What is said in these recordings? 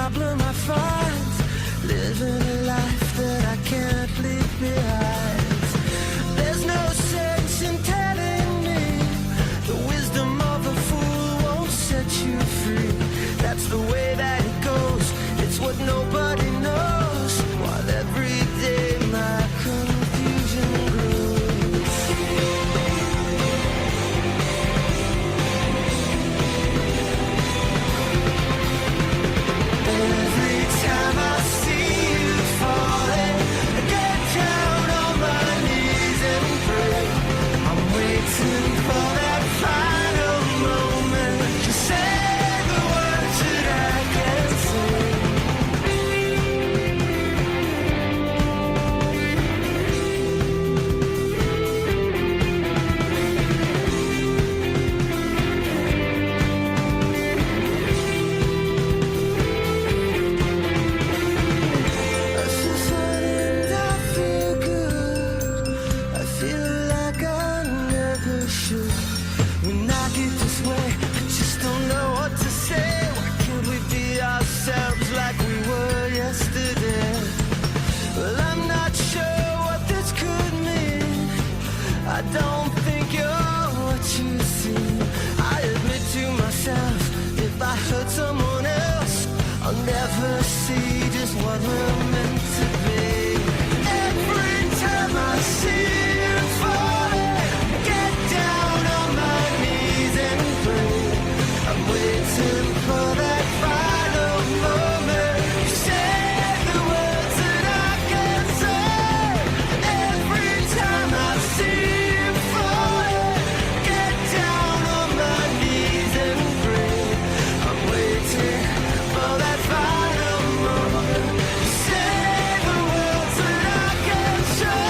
problem I find, living a life that I can't leave behind. There's no sense in telling me the wisdom of a fool won't set you free. That's the way that it goes, it's what nobody knows, while every day my confusion grows. Every time I see you falling, I get down on my knees and pray. I'm waiting for that final moment to say the words that I can't say. And I feel good. I feel like I never should. When I get this way, I just don't know what to say. Why can't we be ourselves like we were yesterday? Well, I'm not sure what this could mean. I don't think you're what you seem. I admit to myself, if I hurt someone else, I'll never see just what we're meant to be. Every time I see you falling, I get down on my knees and pray. I'm waiting for that final moment to say the words that I can't say. Every time I see you falling, I get down on my knees and pray. I'm waiting for that final moment to say the words that I can't say.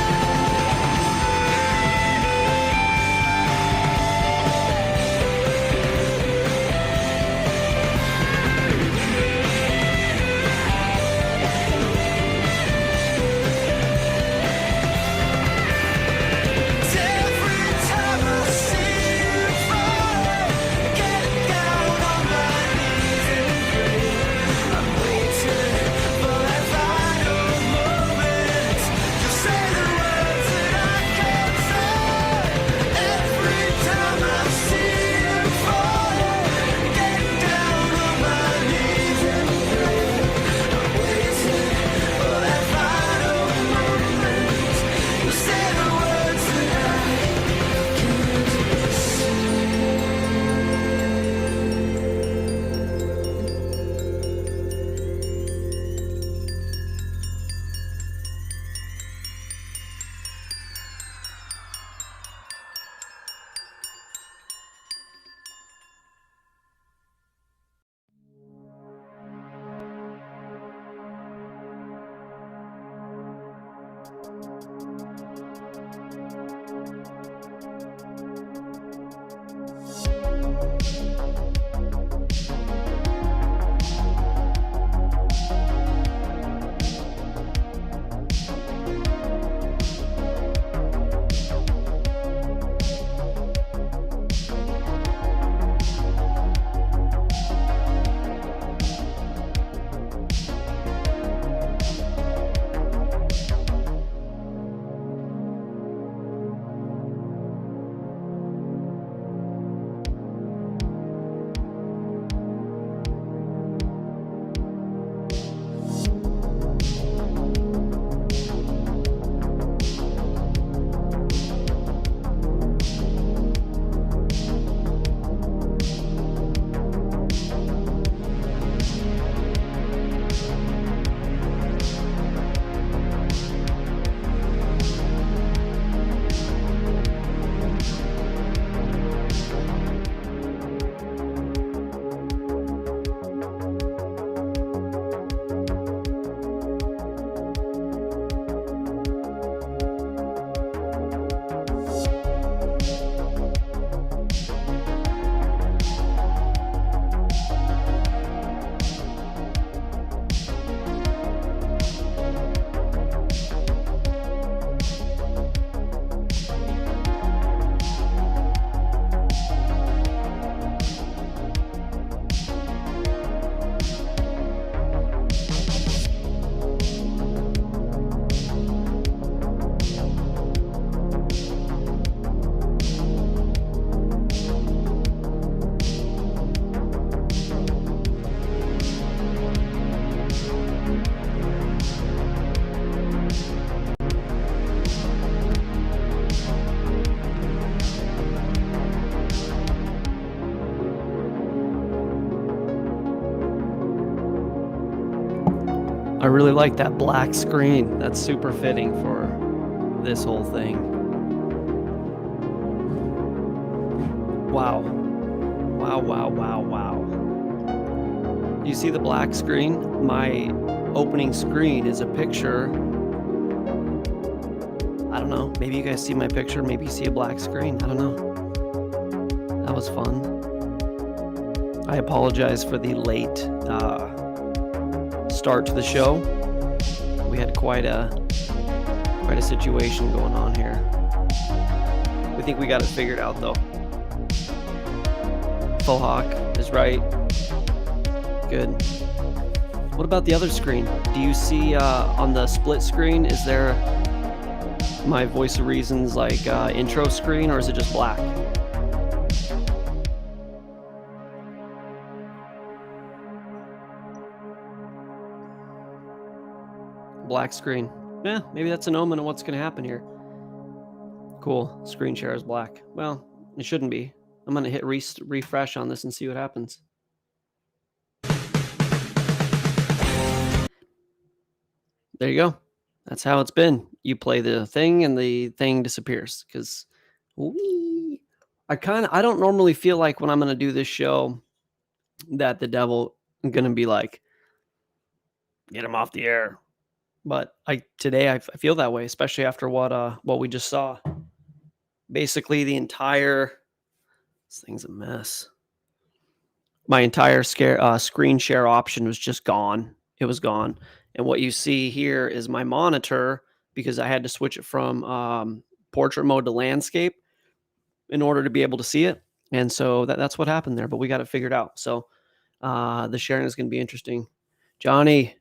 Every time I see you falling, I get down on my knees and pray. I'm waiting for that final moment to say the words that I can't say. Every time I see you falling, I get down on my knees and pray. I'm waiting for that final moment to say the words that I can't say. I really like that black screen. That's super fitting for this whole thing. Wow. Wow, wow, wow, wow. You see the black screen? My opening screen is a picture. I don't know. Maybe you guys see my picture. Maybe you see a black screen. I don't know. That was fun. I apologize for the late start to the show. We had quite a situation going on here. We think we got it figured out though. Full Hawk is right. Good. What about the other screen? Do you see on the split screen, is there my Voice of Reason's like intro screen, or is it just black? Black screen. Yeah, maybe that's an omen of what's going to happen here. Cool. Screen share is black. Well, it shouldn't be. I'm going to hit refresh on this and see what happens. There you go. That's how it's been. You play the thing and the thing disappears because I don't normally feel like when I'm going to do this show that the devil is going to be like, get him off the air. But today I feel that way, especially after what we just saw. Basically, this thing's a mess. My entire screen share option was just gone. It was gone. And what you see here is my monitor, because I had to switch it from portrait mode to landscape in order to be able to see it. And so that's what happened there, but we got it figured out. So the sharing is going to be interesting. Johnny,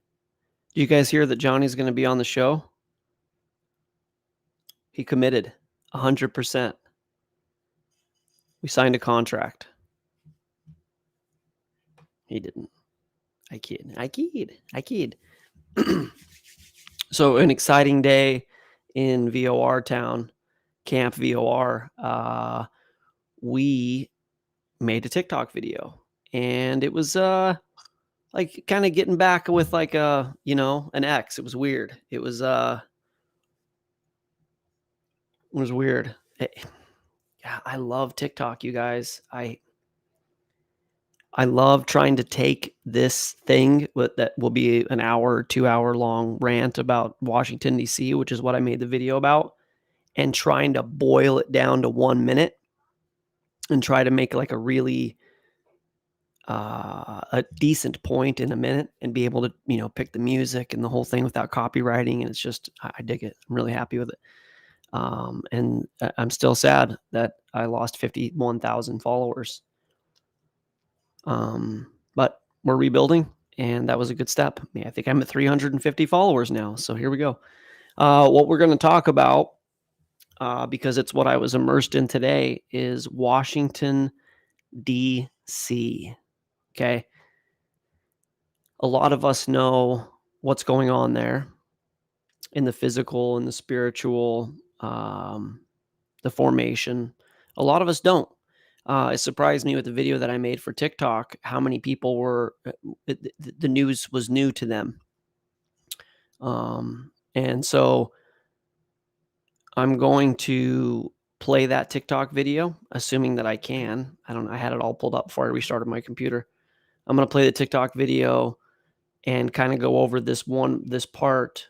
do you guys hear that Johnny's going to be on the show? He committed 100%. We signed a contract. He didn't. I kid. So an exciting day in VOR town, Camp VOR. We made a TikTok video, and it was like kind of getting back with like an ex. It was weird. It was weird. Yeah, I love TikTok, you guys. I love trying to take this thing that will be an hour or 2 hour long rant about Washington, D.C., which is what I made the video about, and trying to boil it down to 1 minute and try to make like a really a decent point in a minute and be able to, pick the music and the whole thing without copywriting. And it's just, I dig it. I'm really happy with it. And I'm still sad that I lost 51,000 followers. But we're rebuilding, and that was a good step. I think I'm at 350 followers now. So here we go. What we're going to talk about, because it's what I was immersed in today, is Washington, D.C. Okay. A lot of us know what's going on there in the physical and the spiritual, the formation. A lot of us don't. It surprised me with the video that I made for TikTok, how many people the news was new to them. And so I'm going to play that TikTok video, assuming that I can. I had it all pulled up before I restarted my computer. I'm going to play the TikTok video and kind of go over this part.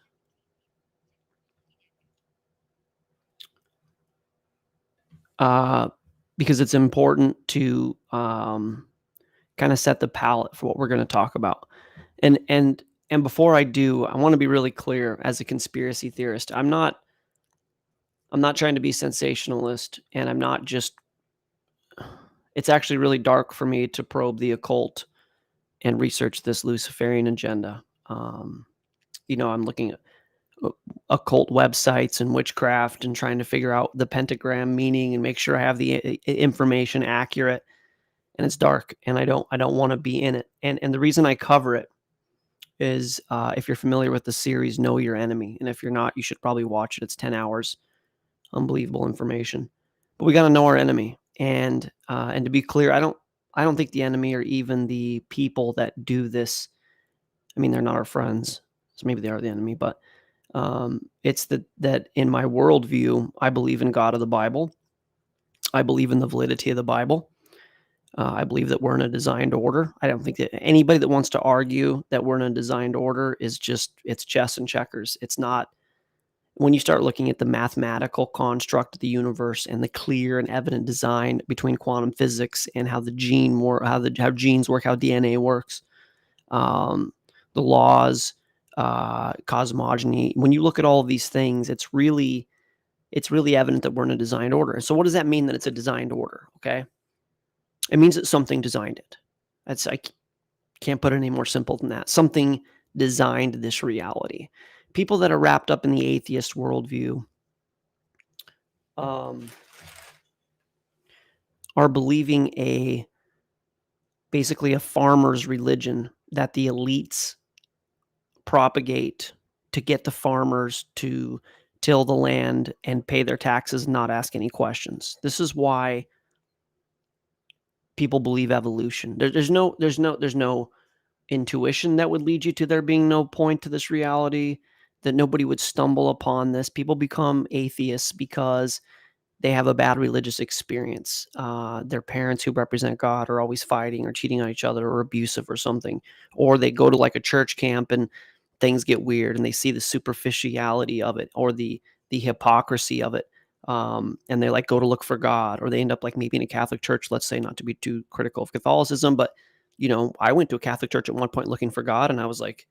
Because it's important to kind of set the palette for what we're going to talk about. And before I do, I want to be really clear as a conspiracy theorist. I'm not trying to be sensationalist, and I'm not just, it's actually really dark for me to probe the occult and research this Luciferian agenda. I'm looking at occult websites and witchcraft and trying to figure out the pentagram meaning and make sure I have the information accurate. And it's dark, and I don't want to be in it. And the reason I cover it is, if you're familiar with the series Know Your Enemy, and if you're not, you should probably watch it. It's 10 hours. Unbelievable information. But we got to know our enemy. And to be clear, I don't think the enemy are even the people that do this. I mean, they're not our friends. So maybe they are the enemy, but it's that in my worldview, I believe in God of the Bible. I believe in the validity of the Bible. I believe that we're in a designed order. I don't think that anybody that wants to argue that we're in a designed order is it's chess and checkers. It's not. When you start looking at the mathematical construct of the universe and the clear and evident design between quantum physics and how how genes work, how DNA works, um, the laws, cosmogony. When you look at all of these things, it's really evident that we're in a designed order. So what does that mean that it's a designed order? Okay. It means that something designed it. I can't put it any more simple than that. Something designed this reality. People that are wrapped up in the atheist worldview are believing basically a farmer's religion that the elites propagate to get the farmers to till the land and pay their taxes and not ask any questions. This is why people believe evolution. There's no intuition that would lead you to there being no point to this reality, that nobody would stumble upon this. People become atheists because they have a bad religious experience. Their parents who represent God are always fighting or cheating on each other or abusive or something. Or they go to like a church camp and things get weird and they see the superficiality of it or the hypocrisy of it. And they like go to look for God, or they end up like maybe in a Catholic church, let's say, not to be too critical of Catholicism, but I went to a Catholic church at one point looking for God, and I was like,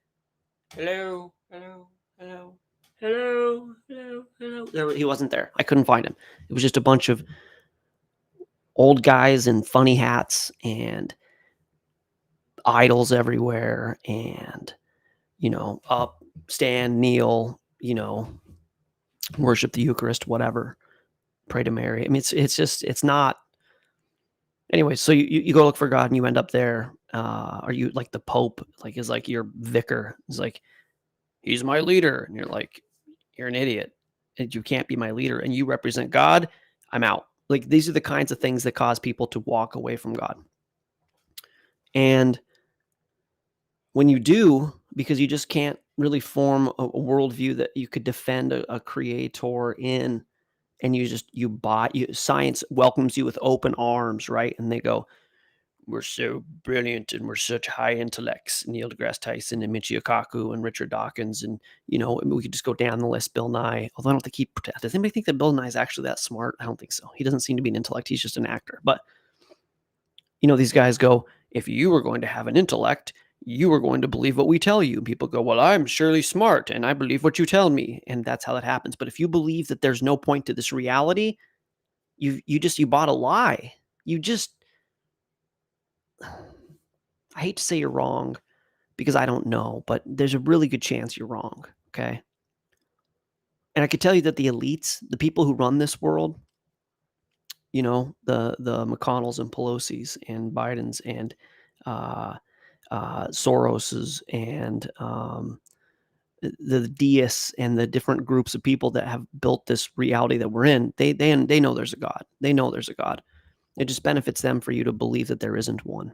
hello, hello, hello, hello, hello, hello. He wasn't there. I couldn't find him. It was just a bunch of old guys in funny hats and idols everywhere, and up, stand, kneel, worship the Eucharist, whatever, pray to Mary. I mean, it's not. Anyway, so you go look for God and you end up there. Are you like the Pope? Like is like your vicar? Is like, he's my leader, and you're like, you're an idiot, and you can't be my leader, and you represent God. I'm out. Like these are the kinds of things that cause people to walk away from God. And when you do, because you just can't really form a worldview that you could defend a creator in, and science welcomes you with open arms, right? And they go, we're so brilliant and we're such high intellects, Neil deGrasse Tyson and Michio Kaku and Richard Dawkins. And, we could just go down the list, Bill Nye, although I don't think does anybody think that Bill Nye is actually that smart? I don't think so. He doesn't seem to be an intellect. He's just an actor. But, these guys go, if you were going to have an intellect, you were going to believe what we tell you. And people go, well, I'm surely smart and I believe what you tell me. And that's how that happens. But if you believe that there's no point to this reality, you bought a lie. I hate to say you're wrong because I don't know, but there's a really good chance you're wrong, okay? And I could tell you that the elites, the people who run this world, the McConnells and Pelosi's and Biden's and Soros's and the deists and the different groups of people that have built this reality that we're in, they know there's a God. They know there's a God. It just benefits them for you to believe that there isn't one.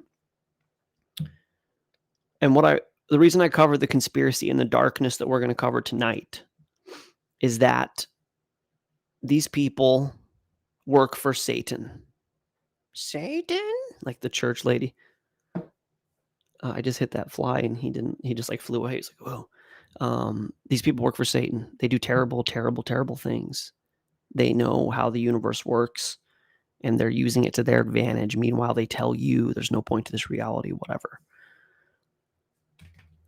And the reason I cover the conspiracy and the darkness that we're going to cover tonight is that these people work for Satan. Satan? Like the church lady. I just hit that fly and he just like flew away. He's like, whoa. These people work for Satan. They do terrible, terrible, terrible things. They know how the universe works and they're using it to their advantage. Meanwhile, they tell you there's no point to this reality, whatever.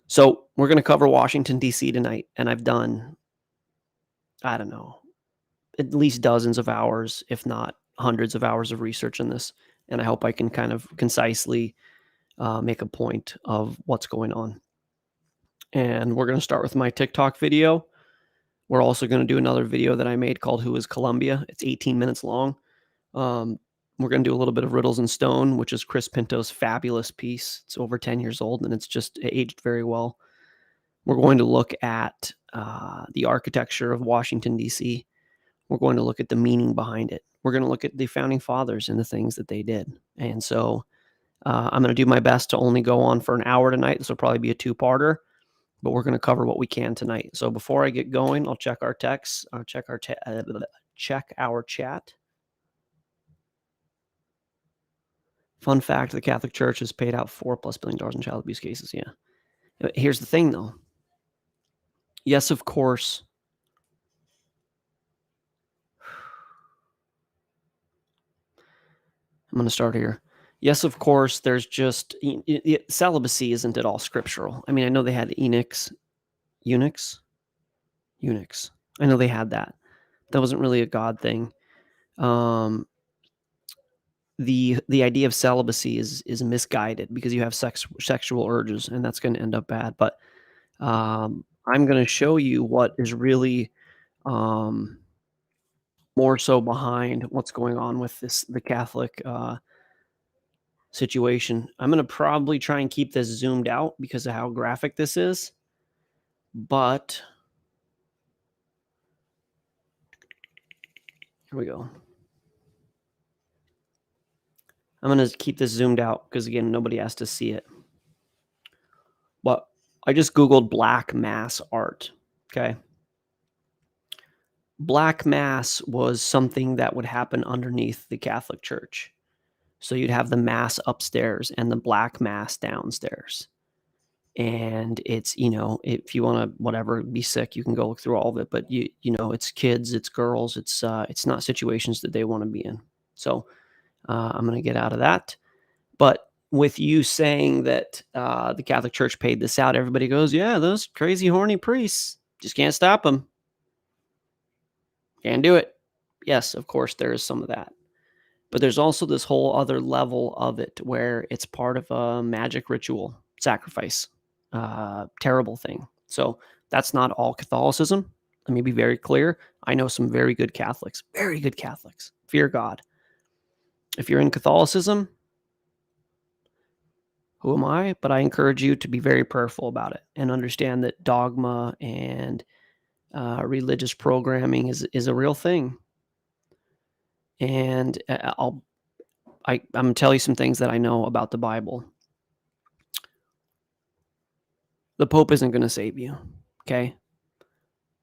So we're going to cover Washington, D.C. tonight, and I've done, I don't know, at least dozens of hours, if not hundreds of hours of research on this, and I hope I can kind of concisely make a point of what's going on. And we're going to start with my TikTok video. We're also going to do another video that I made called Who is Columbia? It's 18 minutes long. We're going to do a little bit of Riddles in Stone, which is Chris Pinto's fabulous piece. It's over 10 years old, and it's just aged very well. We're going to look at the architecture of Washington, D.C. We're going to look at the meaning behind it. We're going to look at the founding fathers and the things that they did. And so I'm going to do my best to only go on for an hour tonight. This will probably be a two-parter. but we're going to cover what we can tonight. So before I get going, I'll check our texts, check our chat. Fun fact, the Catholic Church has paid out $4+ billion in child abuse cases. Yeah. Here's the thing, though. Yes, of course. I'm going to start here. Yes, of course, there's just celibacy isn't at all scriptural. I mean, I know they had eunuchs. I know they had that. That wasn't really a God thing. The idea of celibacy is misguided because you have sexual urges, and that's going to end up bad. But I'm going to show you what is really more so behind what's going on with the Catholic situation. I'm going to probably try and keep this zoomed out because of how graphic this is. But here we go. I'm going to keep this zoomed out because, again, nobody has to see it. But I just Googled black mass art. Okay. Black mass was something that would happen underneath the Catholic Church. So you'd have the mass upstairs and the black mass downstairs. And it's, if you want to, whatever, be sick, you can go look through all of it. But it's kids, it's girls, it's not situations that they want to be in. So I'm going to get out of that. But with you saying that the Catholic Church paid this out, everybody goes, yeah, those crazy horny priests, just can't stop them. Can't do it. Yes, of course, there is some of that. But there's also this whole other level of it where it's part of a magic ritual sacrifice. Terrible thing. So that's not all Catholicism. Let me be very clear. I know some very good Catholics. Fear God. If you're in Catholicism, who am I? But I encourage you to be very prayerful about it and understand that dogma and religious programming is a real thing. And I'm going to tell you some things that I know about the Bible. The Pope isn't going to save you, okay?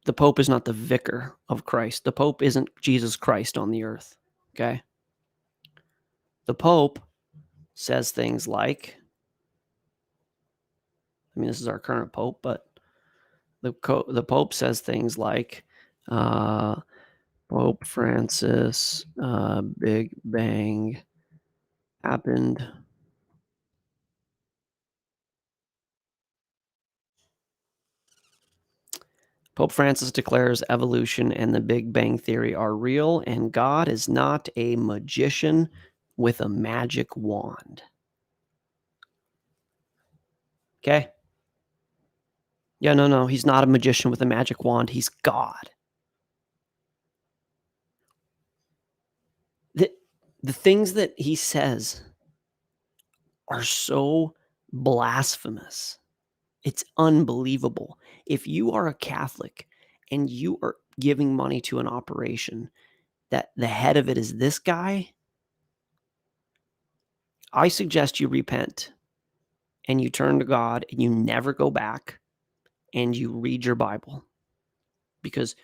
The Pope is not the vicar of Christ. The Pope isn't Jesus Christ on the earth, okay? The Pope says things like, this is our current Pope, but the Pope says things like, Pope Francis, Big Bang happened. Pope Francis declares evolution and the Big Bang Theory are real, and God is not a magician with a magic wand. Okay? Yeah, no, he's not a magician with a magic wand. He's God. The things that he says are so blasphemous. It's unbelievable. If you are a Catholic and you are giving money to an operation that the head of it is this guy, I suggest you repent and you turn to God and you never go back and you read your Bible. Because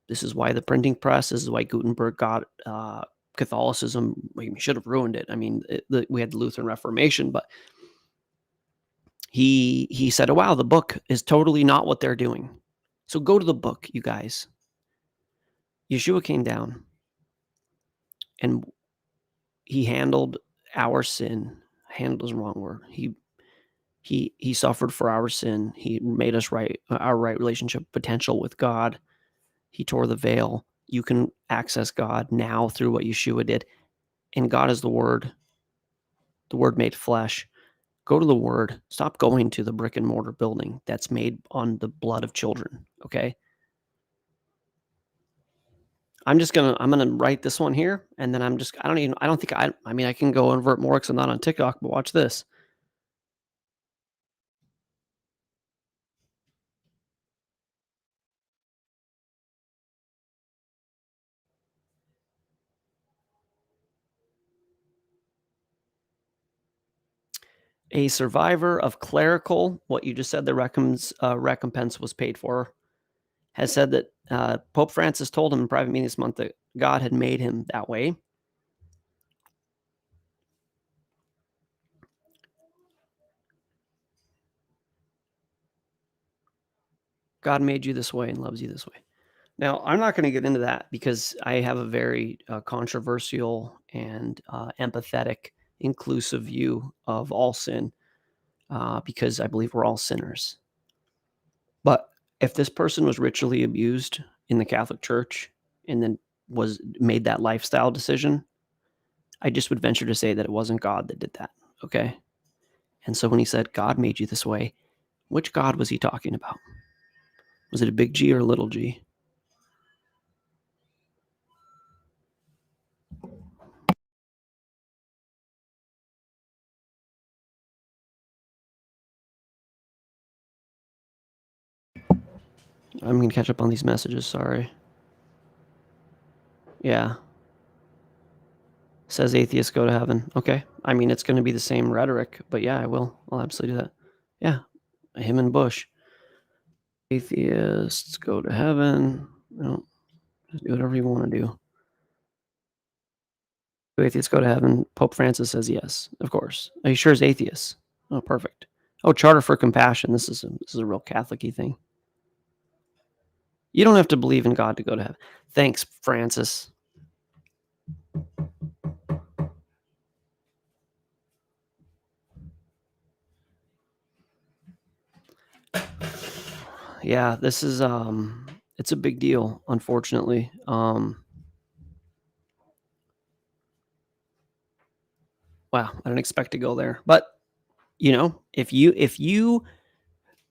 this is why the printing press, this is why Gutenberg got Catholicism. We should have ruined it. We had the Lutheran Reformation, but he said, oh, wow, the book is totally not what they're doing. So go to the book, you guys. Yeshua came down and he handled our sin. Handled is the wrong word. He suffered for our sin. He made us right, our right relationship potential with God. He tore the veil. You can access God now through what Yeshua did. And God is the Word made flesh. Go to the Word. Stop going to the brick and mortar building that's made on the blood of children, okay? I'm going to write this one here, and then I can go invert more because I'm not on TikTok, but watch this. A survivor of clerical, what you just said, the recompense was paid for, has said that Pope Francis told him in private meeting this month that God had made him that way. God made you this way and loves you this way. Now, I'm not going to get into that because I have a very controversial and empathetic, inclusive view of all sin because I believe we're all sinners. But if this person was ritually abused in the Catholic Church and then made that lifestyle decision, I just would venture to say that it wasn't God that did that. Okay. And so when he said God made you this way, which God was he talking about? Was it a big G or a little g? I'm going to catch up on these messages. Sorry. Yeah. Says atheists go to heaven. Okay. I mean, it's going to be the same rhetoric, but yeah, I will. I'll absolutely do that. Yeah. Him and Bush. Atheists go to heaven. No, just do whatever you want to do. Do atheists go to heaven? Pope Francis says yes, of course. Are you sure it's atheists? Oh, perfect. Oh, Charter for Compassion. This is a real Catholic-y thing. You don't have to believe in God to go to heaven. Thanks, Francis. Yeah, this is it's a big deal, unfortunately. Wow, I didn't expect to go there. But, if you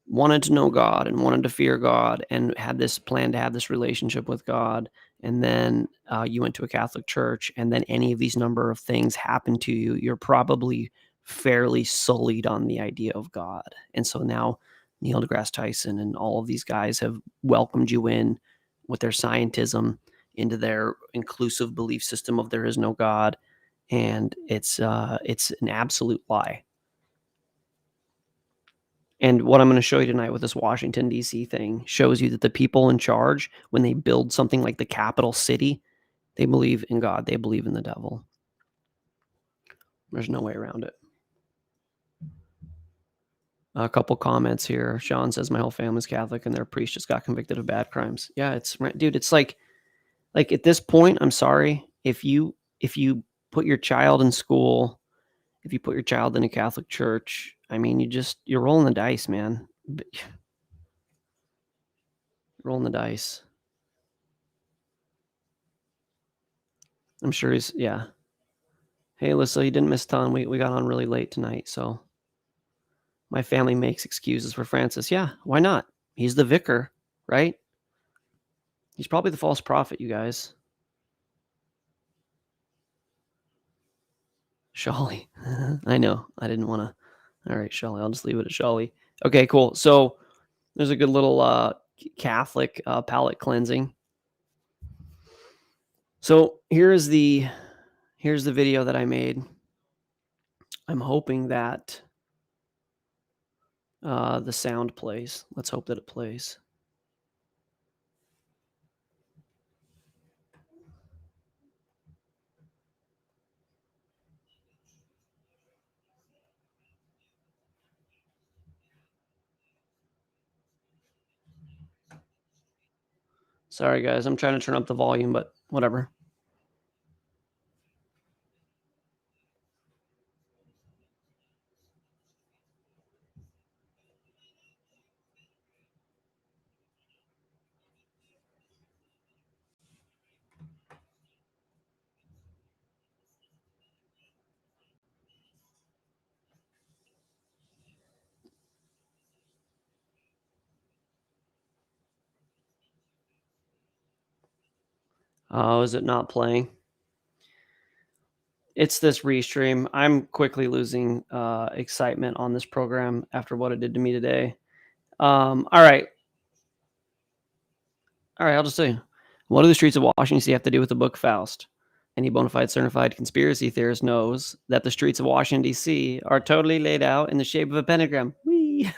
wanted to know God and wanted to fear God and had this plan to have this relationship with God, and then you went to a Catholic church, and then any of these number of things happened to you, you're probably fairly sullied on the idea of God. And so now Neil deGrasse Tyson and all of these guys have welcomed you in with their scientism into their inclusive belief system of there is no God, and it's an absolute lie. And what I'm going to show you tonight with this Washington, D.C. thing shows you that the people in charge, when they build something like the capital city, they believe in God. They believe in the devil. There's no way around it. A couple comments here. Sean says, my whole family's Catholic and their priest just got convicted of bad crimes. Yeah, dude, it's like at this point, I'm sorry. If you put your child in school, if you put your child in a Catholic church, I mean, you're rolling the dice, man. You're rolling the dice. I'm sure yeah. Hey, Alyssa, you didn't miss ton. We got on really late tonight, so my family makes excuses for Francis. Yeah, why not? He's the vicar, right? He's probably the false prophet, you guys. Sholly. I know. I didn't want to. All right, Sholly. I'll just leave it at Sholly. Okay, cool. So there's a good little Catholic palate cleansing. So here's the video that I made. I'm hoping that the sound plays. Let's hope that it plays. Sorry, guys. I'm trying to turn up the volume, but whatever. Oh, is it not playing? It's this restream. I'm quickly losing excitement on this program after what it did to me today. All right. I'll just say, what do the streets of Washington D.C. have to do with the book Faust? any bona fide certified conspiracy theorist knows that the streets of Washington, D.C. are totally laid out in the shape of a pentagram. Whee!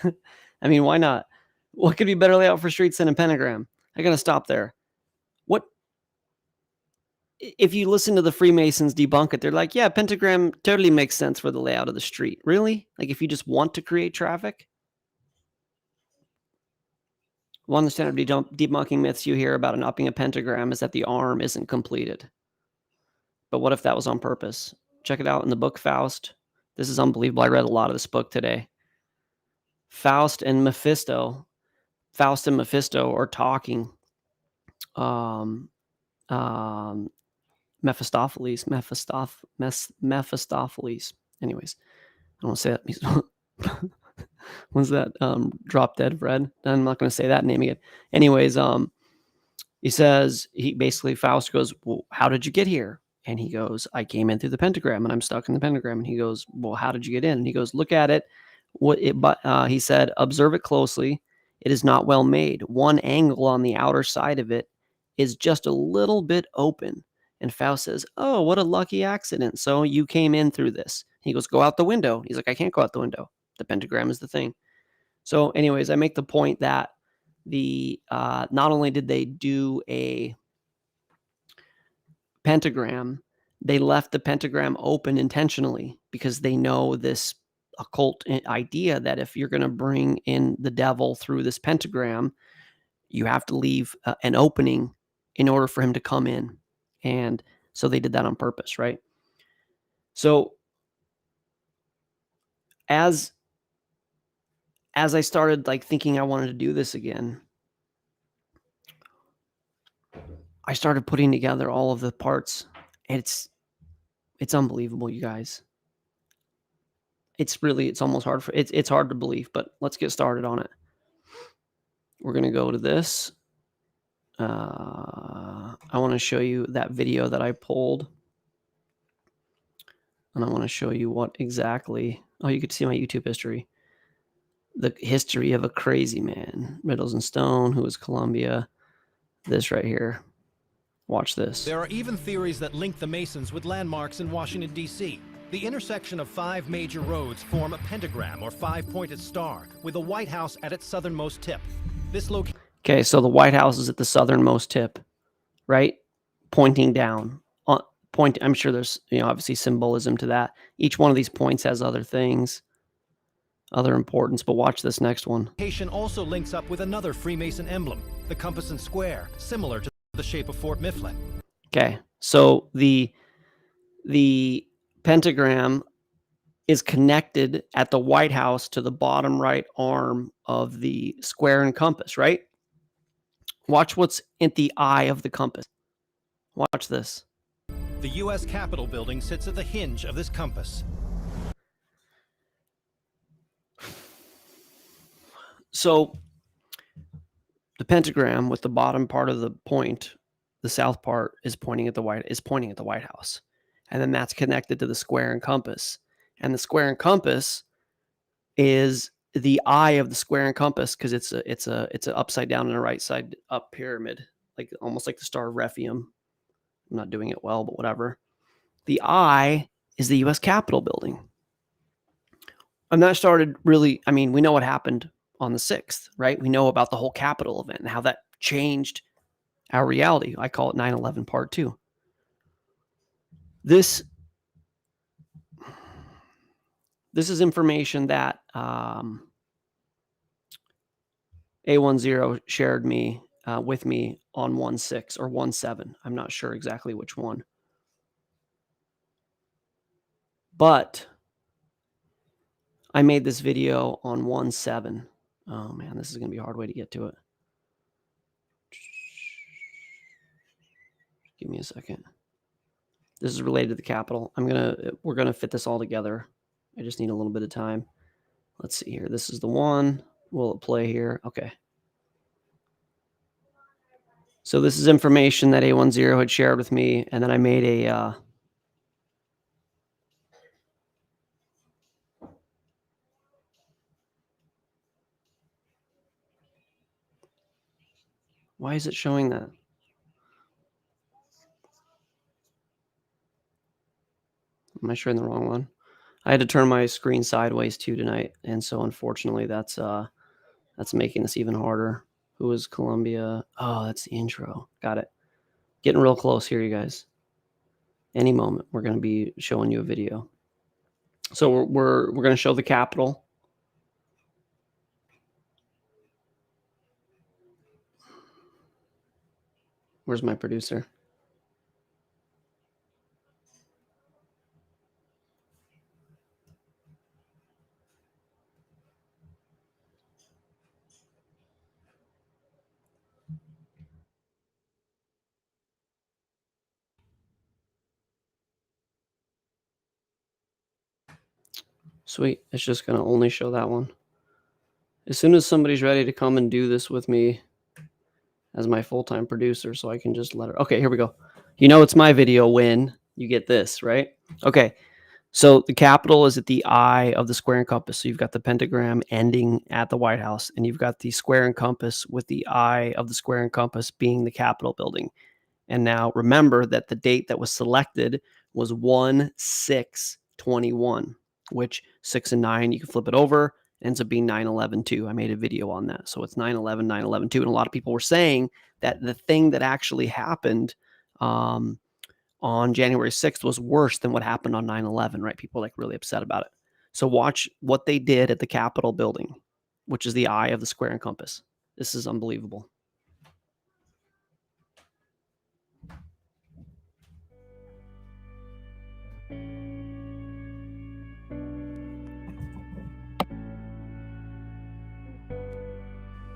I mean, why not? What could be better layout for streets than a pentagram? I gotta stop there. What if you listen to the Freemasons debunk it? They're like, yeah, pentagram totally makes sense for the layout of the street. Really? Like if you just want to create traffic? One of the standard debunking myths you hear about it not being a pentagram is that the arm isn't completed. But what if that was on purpose? Check it out in the book Faust. This is unbelievable. I read a lot of this book today. Faust and Mephisto are talking. Mephistopheles. Anyways, I don't want to say that. When's that? Drop Dead Fred. I'm not going to say that name again. Anyways, he says, Faust goes, well, how did you get here? And he goes, I came in through the pentagram and I'm stuck in the pentagram. And he goes, well, how did you get in? And he goes, look at it. He said, observe it closely. It is not well made. One angle on the outer side of it is just a little bit open. And Faust says, oh, what a lucky accident. So you came in through this. He goes, go out the window. He's like, I can't go out the window. The pentagram is the thing. So anyways, I make the point that not only did they do a pentagram, they left the pentagram open intentionally because they know this occult idea that if you're going to bring in the devil through this pentagram, you have to leave an opening in order for him to come in. And so they did that on purpose, right? So as I started like thinking I wanted to do this again, I started putting together all of the parts. It's unbelievable, you guys. It's almost hard it's hard to believe, but let's get started on it. We're going to go to this. I want to show you that video that I pulled. And I want to show you what exactly. Oh, you could see my YouTube history. The history of a crazy man, Riddles and Stone, who was Columbia. This right here. Watch this. There are even theories that link the Masons with landmarks in Washington, D.C. The intersection of 5 major roads form a pentagram or 5-pointed star, with the White House at its southernmost tip. This location. Okay, so the White House is at the southernmost tip, right? Pointing down. I'm sure there's, obviously symbolism to that. Each one of these points has other things, other importance, but watch this next one. Location also links up with another Freemason emblem, the compass and square, similar to the shape of Fort Mifflin. Okay, so the pentagram is connected at the White House to the bottom right arm of the square and compass, right? Watch what's at the eye of the compass. Watch this. The U.S. Capitol building sits at the hinge of this compass. So the pentagram with the bottom part of the point, the south part, is pointing at the White House. And then that's connected to the square and compass. And the square and compass is the eye of the square and compass because it's a upside down and a right side up pyramid, like almost like the Star of Rephium. I'm not doing it well, but whatever. The eye is the U.S. Capitol building. And that started really, we know what happened on the 6th, right? We know about the whole Capitol event and how that changed our reality. I call it 9/11 Part 2. This is information that A10 shared with me on 1/6 or 1/7. I'm not sure exactly which one. But I made this video on 1/7. Oh man, this is going to be a hard way to get to it. Give me a second. This is related to the Capitol. We're going to fit this all together. I just need a little bit of time. Let's see here. This is the one. Will it play here? Okay. So this is information that A10 had shared with me, and then I made a why is it showing that? Am I sharing the wrong one? I had to turn my screen sideways too tonight, and so unfortunately that's making this even harder. Who is Columbia? Oh, that's the intro. Got it. Getting real close here, you guys. Any moment we're going to be showing you a video. So we're going to show the Capitol. Where's my producer? Sweet. It's just going to only show that one. As soon as somebody's ready to come and do this with me as my full-time producer, so I can just let her. Okay, here we go. You know it's my video when you get this, right? Okay. So the Capitol is at the eye of the square and compass. So you've got the pentagram ending at the White House, and you've got the square and compass with the eye of the square and compass being the Capitol building. And now remember that the date that was selected was 1/6/21, which 6 and 9, you can flip it over, ends up being 9/11/2. I made a video on that. So it's 9/11, 9/11/2. And a lot of people were saying that the thing that actually happened on January 6th was worse than what happened on 9/11, right? People are like really upset about it. So watch what they did at the Capitol building, which is the eye of the square and compass. This is unbelievable.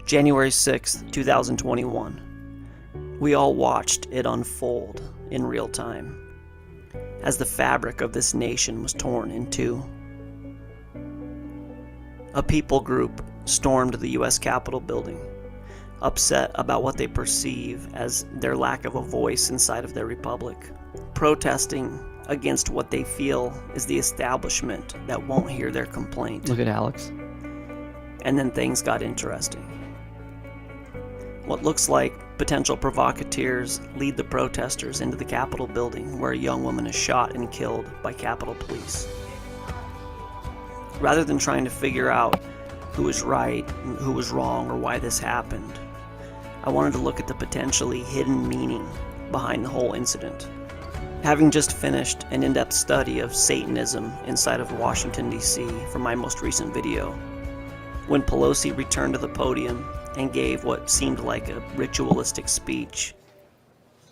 January 6th, 2021. We all watched it unfold in real time as the fabric of this nation was torn in two. A people group stormed the U.S. Capitol building, upset about what they perceive as their lack of a voice inside of their republic, protesting against what they feel is the establishment that won't hear their complaint. Look at Alex. And then things got interesting. What looks like potential provocateurs lead the protesters into the Capitol building, where a young woman is shot and killed by Capitol Police. Rather than trying to figure out who was right, who was wrong, or why this happened, I wanted to look at the potentially hidden meaning behind the whole incident. Having just finished an in-depth study of Satanism inside of Washington, D.C. for my most recent video, when Pelosi returned to the podium and gave what seemed like a ritualistic speech.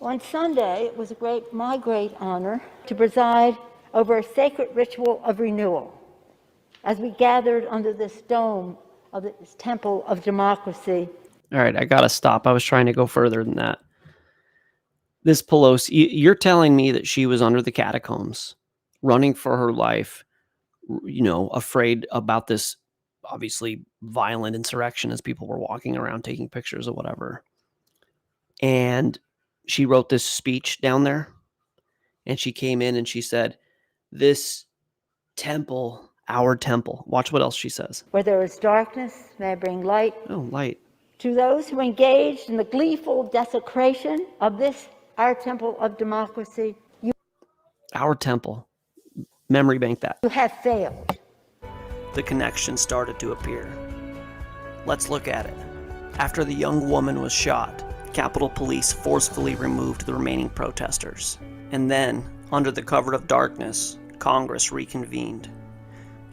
On Sunday, it was my great honor to preside over a sacred ritual of renewal as we gathered under this dome of this temple of democracy. All right, I gotta stop. I was trying to go further than that. This Pelosi, you're telling me that she was under the catacombs, running for her life, afraid about this obviously violent insurrection as people were walking around taking pictures or whatever. And she wrote this speech down there, and she came in and she said, this temple, our temple. Watch what else she says. Where there is darkness, may I bring light. Oh, light. To those who engaged in the gleeful desecration of this, our temple of democracy, our temple. Memory bank that. You have failed. The connection started to appear. Let's look at it. After the young woman was shot, Capitol Police forcefully removed the remaining protesters. And then, under the cover of darkness, Congress reconvened,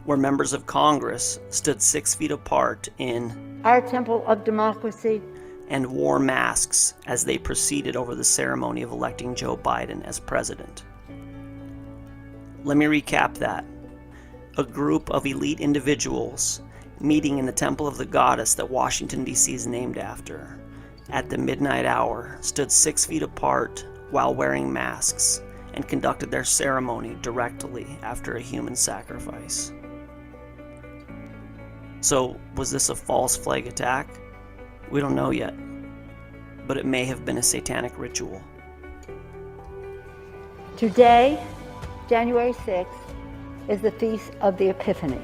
where members of Congress stood 6 feet apart in our temple of democracy and wore masks as they proceeded over the ceremony of electing Joe Biden as president. Let me recap that. A group of elite individuals meeting in the temple of the goddess that Washington, D.C. is named after, at the midnight hour, stood 6 feet apart while wearing masks and conducted their ceremony directly after a human sacrifice. So, was this a false flag attack? We don't know yet, but it may have been a satanic ritual. Today, January 6th, is the Feast of the Epiphany.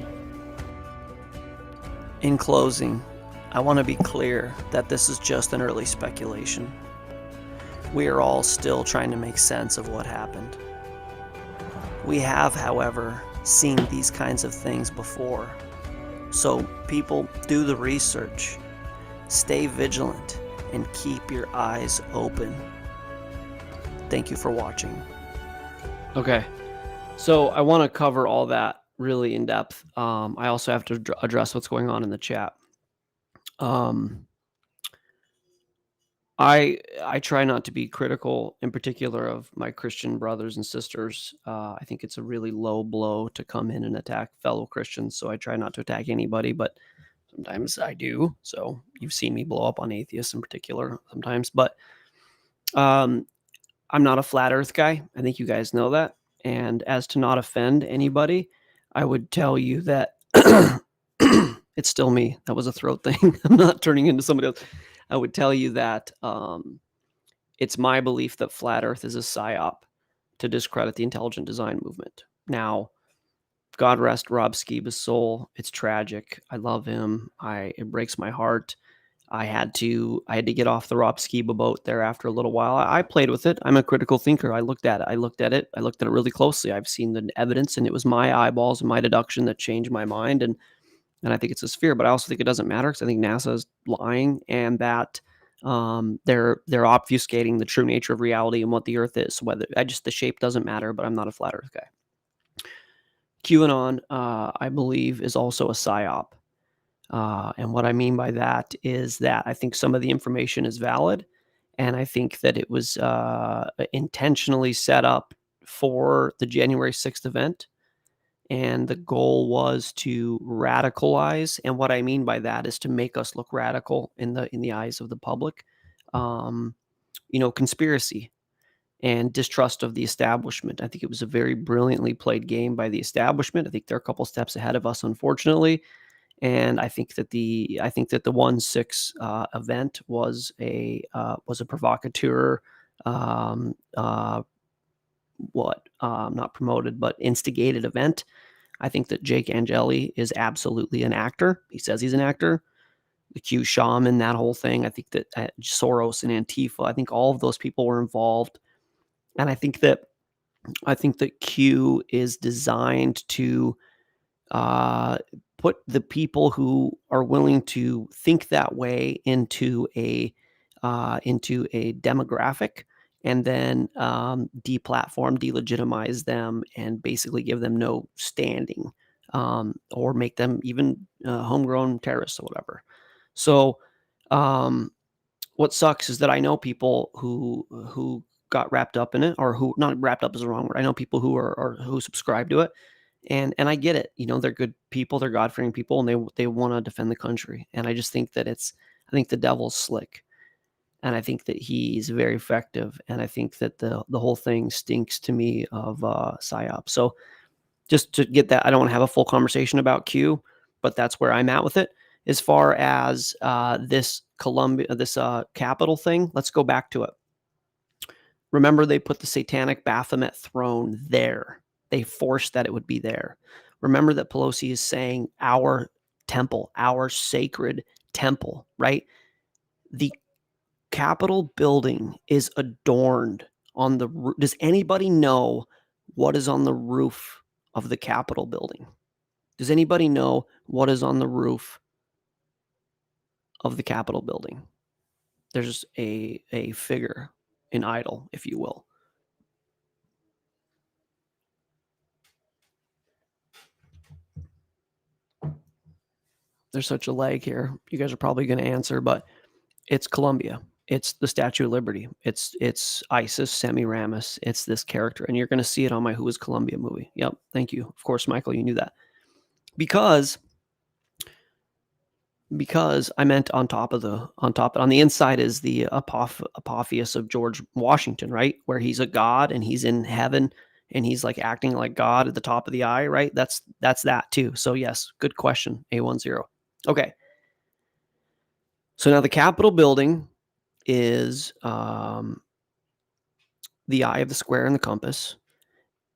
In closing, I want to be clear that this is just an early speculation. We are all still trying to make sense of what happened. We have, however, seen these kinds of things before. So people, do the research, stay vigilant, and keep your eyes open. Thank you for watching. Okay, so I want to cover all that really in depth. I also have to address what's going on in the chat. I try not to be critical, in particular, of my Christian brothers and sisters. I think it's a really low blow to come in and attack fellow Christians, so I try not to attack anybody, but sometimes I do. So you've seen me blow up on atheists in particular sometimes, but I'm not a flat earth guy. I think you guys know that. And as to not offend anybody, I would tell you that it's still me. That was a throat thing. I'm not turning into somebody else. I would tell you that it's my belief that flat earth is a psyop to discredit the intelligent design movement. Now, God rest Rob Skiba's soul. It's tragic. I love him. It breaks my heart. I had to get off the Rob Skiba boat there after a little while. I played with it. I'm a critical thinker. I looked at it really closely. I've seen the evidence, and it was my eyeballs and my deduction that changed my mind. And I think it's a sphere, but I also think it doesn't matter because I think NASA is lying, and that they're obfuscating the true nature of reality and what the Earth is. The shape doesn't matter, but I'm not a flat Earth guy. QAnon, I believe, is also a psyop. And what I mean by that is that I think some of the information is valid, and I think that it was intentionally set up for the January 6th event, and the goal was to radicalize. And what I mean by that is to make us look radical in the eyes of the public. Conspiracy and distrust of the establishment. I think it was a very brilliantly played game by the establishment. I think they're a couple steps ahead of us, unfortunately. And I think that the 1/6 event was a provocateur, not promoted, but instigated event. I think that Jake Angeli is absolutely an actor. He says he's an actor. The Q shaman, that whole thing. I think that Soros and Antifa, I think all of those people were involved. And I think that Q is designed to put the people who are willing to think that way into a demographic, and then deplatform, delegitimize them, and basically give them no standing, or make them even homegrown terrorists or whatever. So what sucks is that I know people who got wrapped up in it, or who, not wrapped up is the wrong word. I know people who subscribe to it. And I get it. They're good people, they're God-fearing people, and they want to defend the country. And I just think that I think the devil's slick. And I think that he's very effective. And I think that the whole thing stinks to me of psyop. So just to get that, I don't want to have a full conversation about Q, but that's where I'm at with it. As far as this Capitol thing, let's go back to it. Remember, they put the satanic Baphomet throne there. They forced that it would be there. Remember that Pelosi is saying our temple, our sacred temple, right? The Capitol building is adorned on the roof. Does anybody know what is on the roof of the Capitol building? Does anybody know what is on the roof of the Capitol building? There's a figure, an idol, if you will. There's such a lag here. You guys are probably going to answer, but it's Columbia. It's the Statue of Liberty. It's Isis, Semiramis. It's this character, and you're going to see it on my Who is Columbia movie. Yep, thank you. Of course, Michael, you knew that. Because I meant on the inside is the Apophis of George Washington, right? Where he's a god and he's in heaven and he's like acting like God at the top of the eye, right? That's that too. So yes, good question, A10. Okay. So now the Capitol building is the eye of the square and the compass.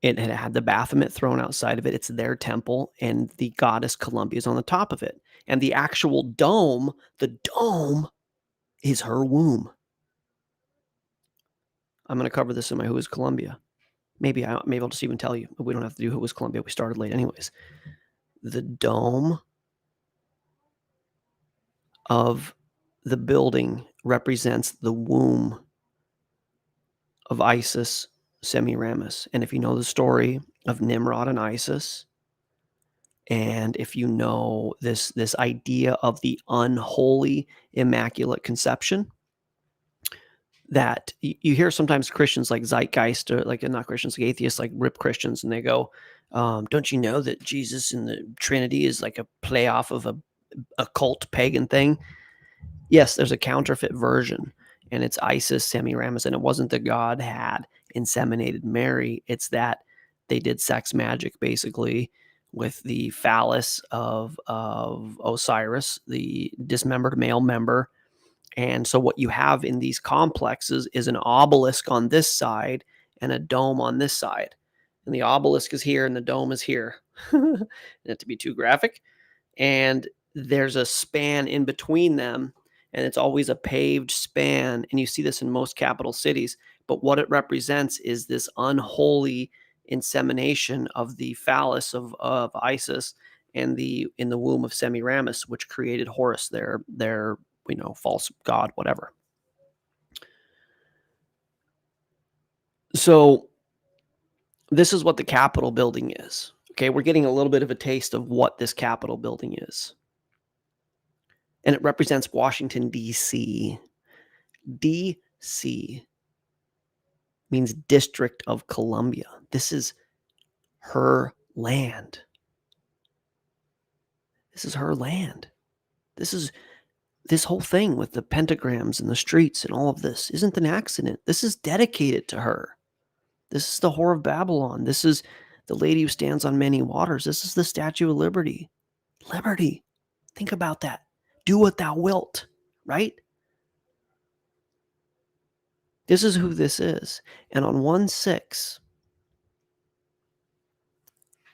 It had the Baphomet throne outside of it. It's their temple, and the goddess Columbia is on the top of it. And the actual dome, is her womb. I'm going to cover this in my Who is Columbia. maybe I'll just even tell you, but we don't have to do who was Columbia. We started late anyways. The dome of the building represents the womb of Isis Semiramis. And if you know the story of Nimrod and Isis, and if you know this idea of the unholy immaculate conception, that you hear sometimes Christians like Zeitgeist, or like not Christians, like atheists, like rip Christians, and they go, don't you know that Jesus and the Trinity is like a play off of a occult pagan thing? Yes, there's a counterfeit version, and it's Isis Semiramis, and it wasn't that God had inseminated Mary. It's that they did sex magic, basically, with the phallus of Osiris, the dismembered male member. And so what you have in these complexes is an obelisk on this side and a dome on this side. And the obelisk is here and the dome is here. Not to be too graphic. And there's a span in between them, and it's always a paved span. And you see this in most capital cities. But what it represents is this unholy insemination of the phallus of Isis and in the womb of Semiramis, which created Horus, their false god, whatever. So this is what the Capitol building is. Okay, we're getting a little bit of a taste of what this Capitol building is. And it represents Washington, D.C. D.C. means District of Columbia. This is her land. This is her land. This whole thing with the pentagrams and the streets and all of this isn't an accident. This is dedicated to her. This is the Whore of Babylon. This is the lady who stands on many waters. This is the Statue of Liberty. Liberty. Think about that. Do what thou wilt, right? This is who this is. And on 1/6,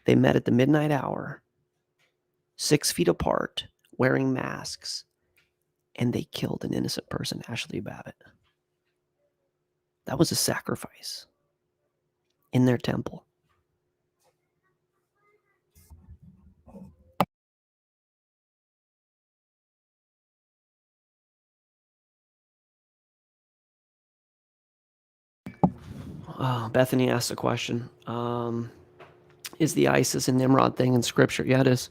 they met at the midnight hour, 6 feet apart, wearing masks, and they killed an innocent person, Ashley Babbitt. That was a sacrifice in their temple. Bethany asked a question. Is the Isis and Nimrod thing in scripture? Yeah, it is.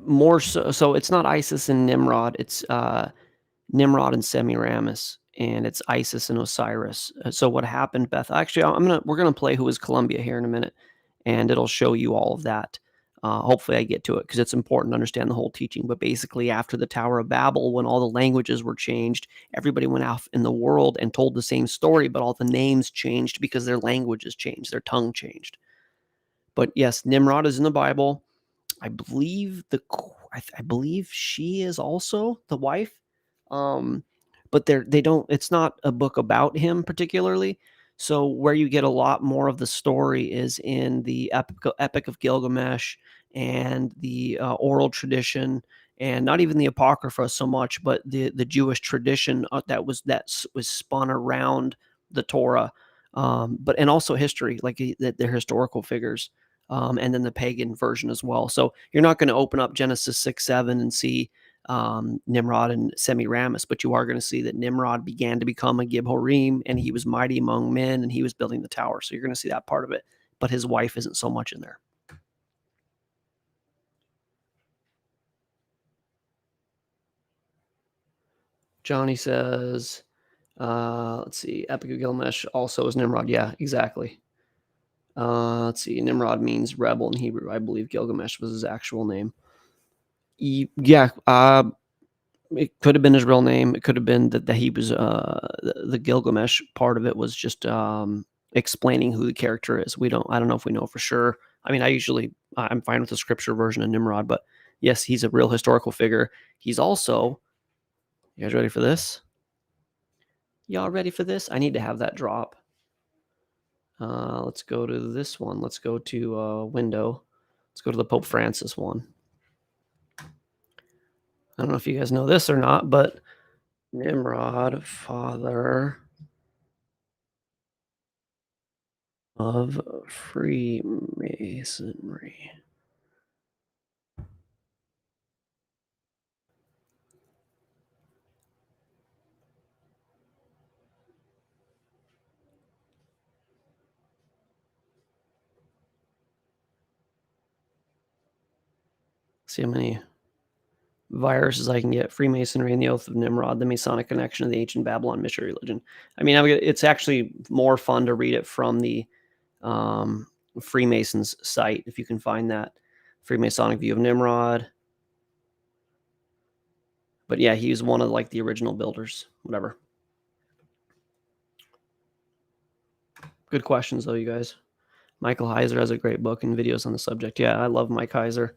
More so it's not Isis and Nimrod. It's Nimrod and Semiramis, and it's Isis and Osiris. So what happened, Beth? Actually, we're gonna play Who is Columbia here in a minute, and it'll show you all of that. Hopefully I get to it because it's important to understand the whole teaching. But basically, after the Tower of Babel, when all the languages were changed, everybody went out in the world and told the same story, but all the names changed because their languages changed, their tongue changed. But yes, Nimrod is in the Bible. I believe I believe she is also the wife. But they don't. It's not a book about him particularly. So where you get a lot more of the story is in the Epic of Gilgamesh and the oral tradition, and not even the Apocrypha so much, but the Jewish tradition that was spun around the Torah, but and also history, like their historical figures, and then the pagan version as well. So you're not going to open up Genesis 6-7 and see Nimrod and Semiramis, but you are going to see that Nimrod began to become a Gibhorim, and he was mighty among men, and he was building the tower. So you're going to see that part of it, but his wife isn't so much in there. Johnny says, let's see, Epic of Gilgamesh also is Nimrod. Yeah, exactly. Let's see, Nimrod means rebel in Hebrew. I believe Gilgamesh was his actual name. Yeah, it could have been his real name. It could have been that he was the Gilgamesh part of it was just explaining who the character is. I don't know if we know for sure. I mean, I'm fine with the scripture version of Nimrod, but yes, he's a real historical figure. He's also, you guys ready for this? Y'all ready for this? I need to have that drop. Let's go to this one. Let's go to window. Let's go to the Pope Francis one. I don't know if you guys know this or not, but Nimrod, father of Freemasonry. See how many viruses I can get. Freemasonry and the Oath of Nimrod, the Masonic connection of the ancient Babylon mystery religion. I mean, it's actually more fun to read it from the Freemasons site, if you can find that. Freemasonic view of Nimrod. But yeah, he was one of like the original builders, whatever. Good questions though, you guys. Michael Heiser has a great book and videos on the subject. Yeah, I love Mike Heiser.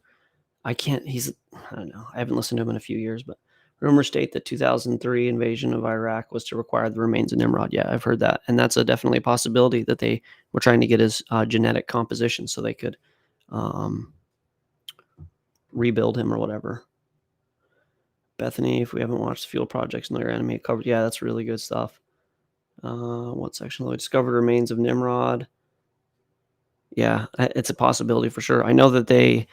I don't know. I haven't listened to him in a few years, but rumors state that 2003 invasion of Iraq was to require the remains of Nimrod. Yeah, I've heard that. And that's definitely a possibility that they were trying to get his genetic composition so they could rebuild him or whatever. Bethany, if we haven't watched Field Projects and their anime covered, yeah, that's really good stuff. What section? Discovered remains of Nimrod. Yeah, it's a possibility for sure. I know that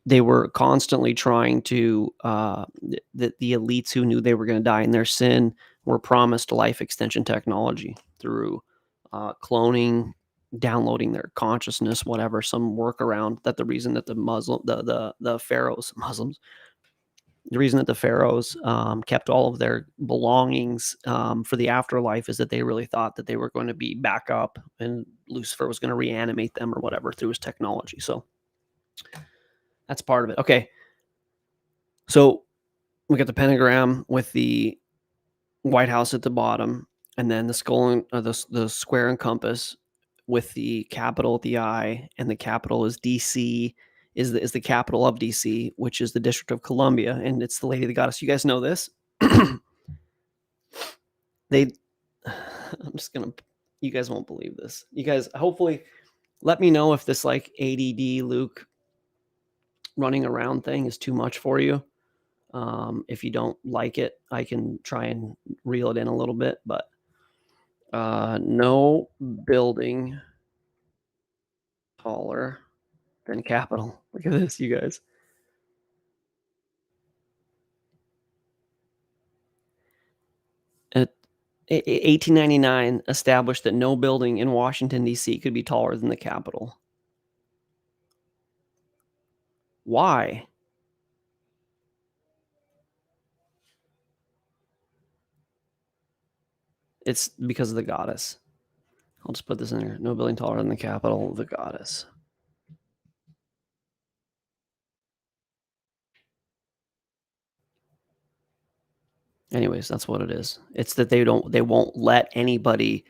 they were constantly trying to that the elites who knew they were going to die in their sin were promised life extension technology through cloning, downloading their consciousness, whatever, some workaround. That the reason that the pharaohs, Muslims, the reason that the pharaohs kept all of their belongings for the afterlife is that they really thought that they were going to be back up and Lucifer was going to reanimate them or whatever through his technology. So that's part of it. Okay. So we got the pentagram with the White House at the bottom, and then the skull and the square and compass with the capital at the eye, and the capital is DC, is the capital of DC, which is the District of Columbia, and it's the Lady of the Goddess. You guys know this? You guys won't believe this. You guys, hopefully, let me know if this like ADD Luke running around thing is too much for you. If you don't like it, I can try and reel it in a little bit, but no building taller than Capitol. Look at this, you guys. At 1899 established that no building in Washington, D.C. could be taller than the Capitol. Why? It's because of the goddess. I'll just put this in here. No building taller than the Capitol, the goddess. Anyways, that's what it is. It's that they won't let anybody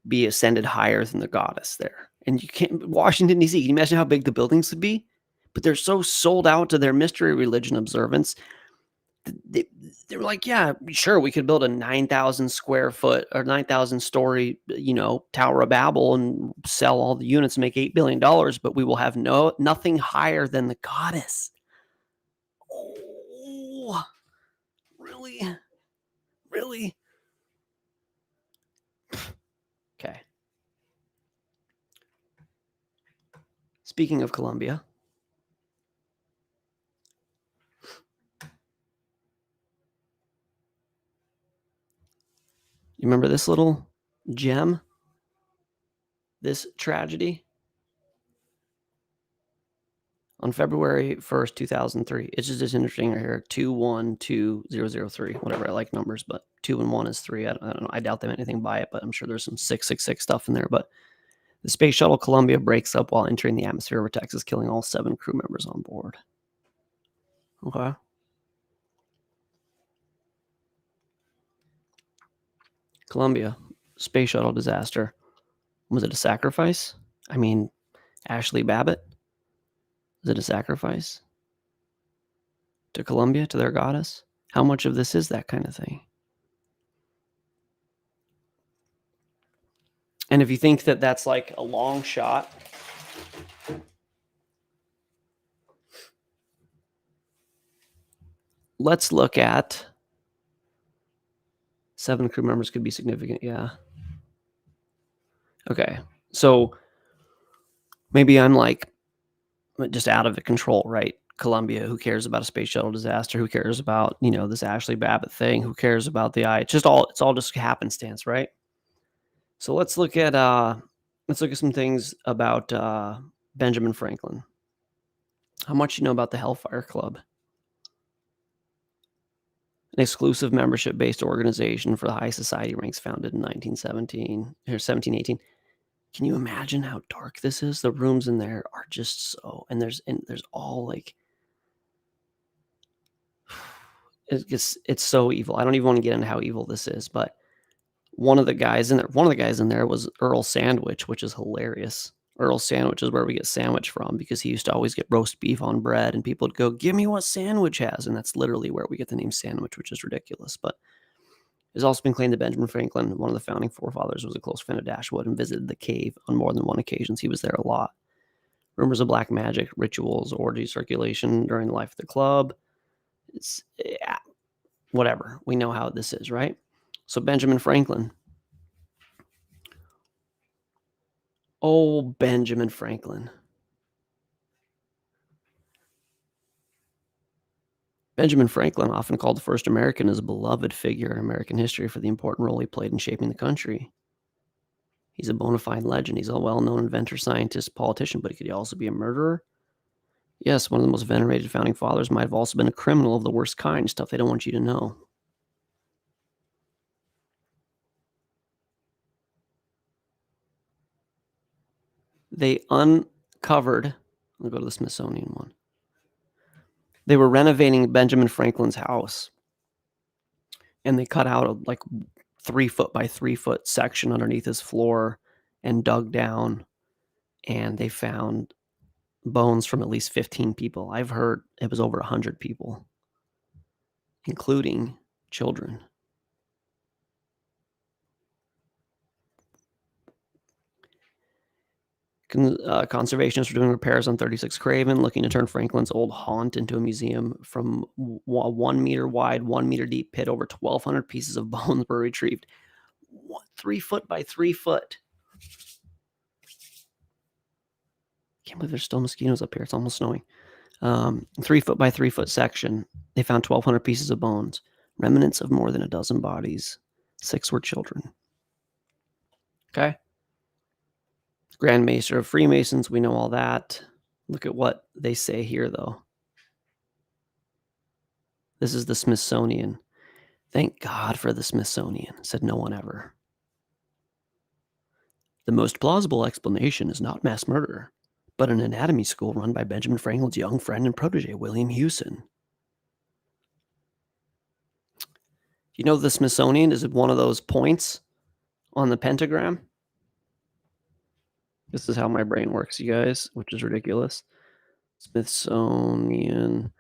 be ascended higher than the goddess there. And you can't, Washington, D.C., can you imagine how big the buildings would be? But they're so sold out to their mystery religion observance. They were like, yeah, sure, we could build a 9,000 square foot or 9,000 story, Tower of Babel and sell all the units and make $8 billion, but we will have nothing higher than the goddess. Oh, really? Really? Okay. Speaking of Columbia, you remember this little gem? This tragedy? On February 1st, 2003. It's just interesting right here. 212003. Whatever, I like numbers, but 2 and 1 is 3. I don't know. I doubt they meant anything by it, but I'm sure there's some 666 stuff in there. But the space shuttle Columbia breaks up while entering the atmosphere over Texas, killing all 7 crew members on board. Okay. Columbia, space shuttle disaster. Was it a sacrifice? I mean, Ashley Babbitt? Is it a sacrifice to Columbia, to their goddess? How much of this is that kind of thing? And if you think that that's like a long shot, let's look at 7 crew members could be significant. Yeah. Okay. So maybe I'm like just out of control, right? Columbia, who cares about a space shuttle disaster? Who cares about, this Ashley Babbitt thing? Who cares about the eye? It's all just happenstance, right? So let's look at some things about Benjamin Franklin. How much you know about the Hellfire Club? An exclusive membership-based organization for the high society ranks, founded in 1917 or 1718. Can you imagine how dark this is? The rooms in there are just so, and there's all like, it's so evil. I don't even want to get into how evil this is, but one of the guys in there was Earl Sandwich, which is hilarious. Earl Sandwich is where we get sandwich from, because he used to always get roast beef on bread, and people would go, "Give me what Sandwich has," and that's literally where we get the name Sandwich, which is ridiculous. But it's also been claimed that Benjamin Franklin, one of the founding forefathers, was a close friend of Dashwood and visited the cave on more than one occasion. He was there a lot. Rumors of black magic, rituals, orgy circulation during the life of the club. It's whatever. We know how this is, right? So Benjamin Franklin. Oh, Benjamin Franklin. Benjamin Franklin, often called the first American, is a beloved figure in American history for the important role he played in shaping the country. He's a bona fide legend. He's a well-known inventor, scientist, politician, but he could also be a murderer. Yes, one of the most venerated founding fathers might have also been a criminal of the worst kind, stuff they don't want you to know. They uncovered, I'll go to the Smithsonian one. They were renovating Benjamin Franklin's house, and they cut out a 3 foot by 3 foot section underneath his floor and dug down, and they found bones from at least 15 people. I've heard it was over 100 people, including children. Conservationists are doing repairs on 36 Craven, looking to turn Franklin's old haunt into a museum. From a 1 meter wide, 1 meter deep pit, over 1,200 pieces of bones were retrieved. 3 foot by 3 foot. Can't believe there's still mosquitoes up here. It's almost snowing. 3 foot by 3 foot section. They found 1,200 pieces of bones, remnants of more than a dozen bodies. 6 were children. Okay. Grand Maester of Freemasons, we know all that. Look at what they say here, though. This is the Smithsonian. Thank God for the Smithsonian, said no one ever. The most plausible explanation is not mass murder, but an anatomy school run by Benjamin Franklin's young friend and protege, William Hewson. You know, the Smithsonian is one of those points on the pentagram. This is how my brain works, you guys, which is ridiculous. Smithsonian,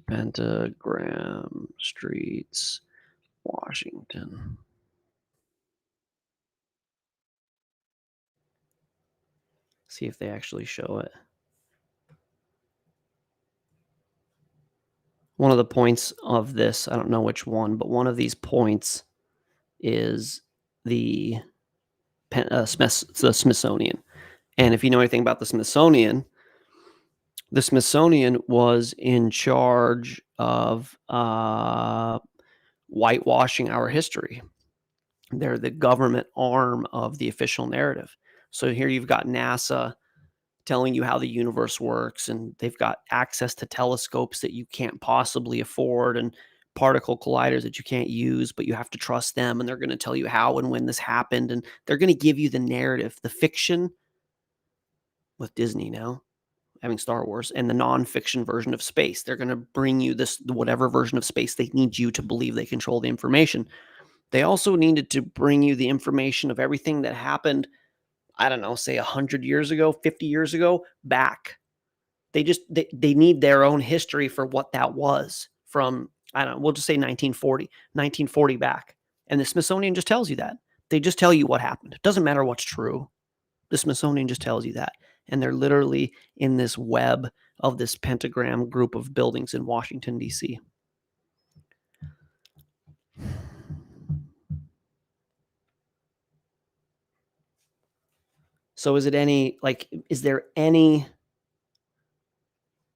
Pentagram, Streets, Washington. See if they actually show it. One of the points of this, I don't know which one, but one of these points is the Smithsonian. And if you know anything about the Smithsonian was in charge of whitewashing our history. They're the government arm of the official narrative. So here you've got NASA telling you how the universe works, and they've got access to telescopes that you can't possibly afford, and particle colliders that you can't use, but you have to trust them, and they're going to tell you how and when this happened, and they're going to give you the narrative, the fiction with Disney now, having Star Wars, and the non-fiction version of space. They're going to bring you this, whatever version of space they need you to believe they control the information. They also needed to bring you the information of everything that happened, I don't know, say 100 years ago, 50 years ago, back. They need their own history for what that was from, I don't know, we'll just say 1940 back. And the Smithsonian just tells you that. They just tell you what happened. It doesn't matter what's true. The Smithsonian just tells you that. And they're literally in this web of this pentagram group of buildings in Washington, D.C. So is it any, like, is there any,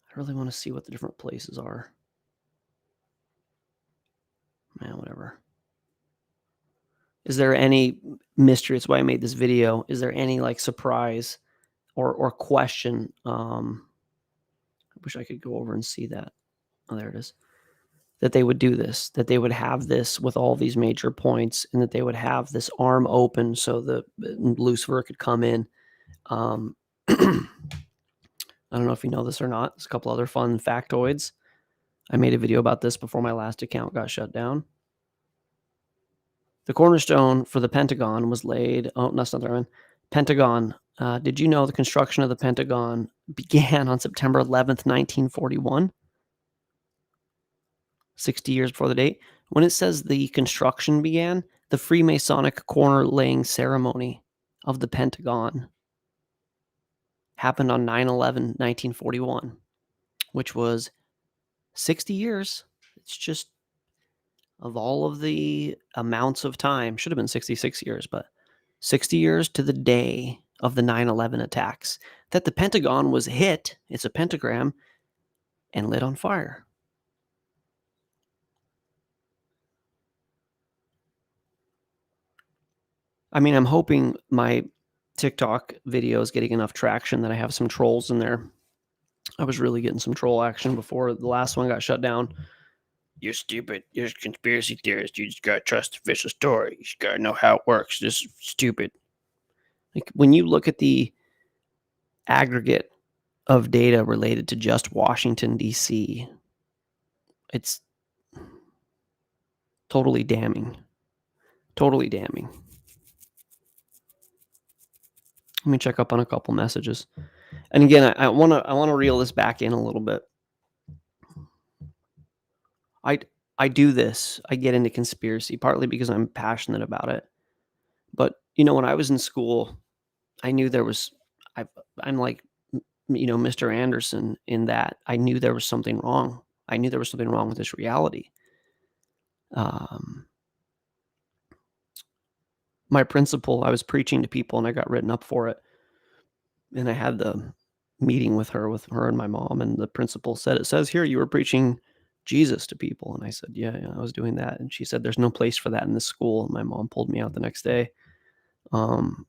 I really want to see what the different places are. Man, whatever. Is there any mystery? That's why I made this video. Is there any like surprise or question? I wish I could go over and see that. Oh, there it is. That they would do this, that they would have this with all these major points, and that they would have this arm open so the Lucifer could come in. I don't know if you know this or not. There's a couple other fun factoids. I made a video about this before my last account got shut down. The cornerstone for the Pentagon was laid. Oh, that's not the right one. Pentagon. Did you know the construction of the Pentagon began on September 11th, 1941? 60 years before the date. When it says the construction began, the Freemasonic corner laying ceremony of the Pentagon happened on 9/11, 1941, which was 60 years. It's just, of all of the amounts of time, should have been 66 years, but 60 years to the day of the 9/11 attacks, that the Pentagon was hit, it's a pentagram, and lit on fire. I mean, I'm hoping my TikTok video is getting enough traction that I have some trolls in there. I was really getting some troll action before the last one got shut down. You're stupid. You're a conspiracy theorist. You just gotta trust the official story. You just gotta know how it works. Just stupid. Like, when you look at the aggregate of data related to just Washington, D.C., it's totally damning. Totally damning. Let me check up on a couple messages. And again, I want to reel this back in a little bit. I do this. I get into conspiracy partly because I'm passionate about it. But when I was in school, I knew there was. I'm like, Mr. Anderson in that I knew there was something wrong. I knew there was something wrong with this reality. My principal, I was preaching to people and I got written up for it. And I had the meeting with her and my mom, and the principal said, "It says here you were preaching Jesus to people." And I said, yeah, I was doing that. And she said, "There's no place for that in this school." And my mom pulled me out the next day. Part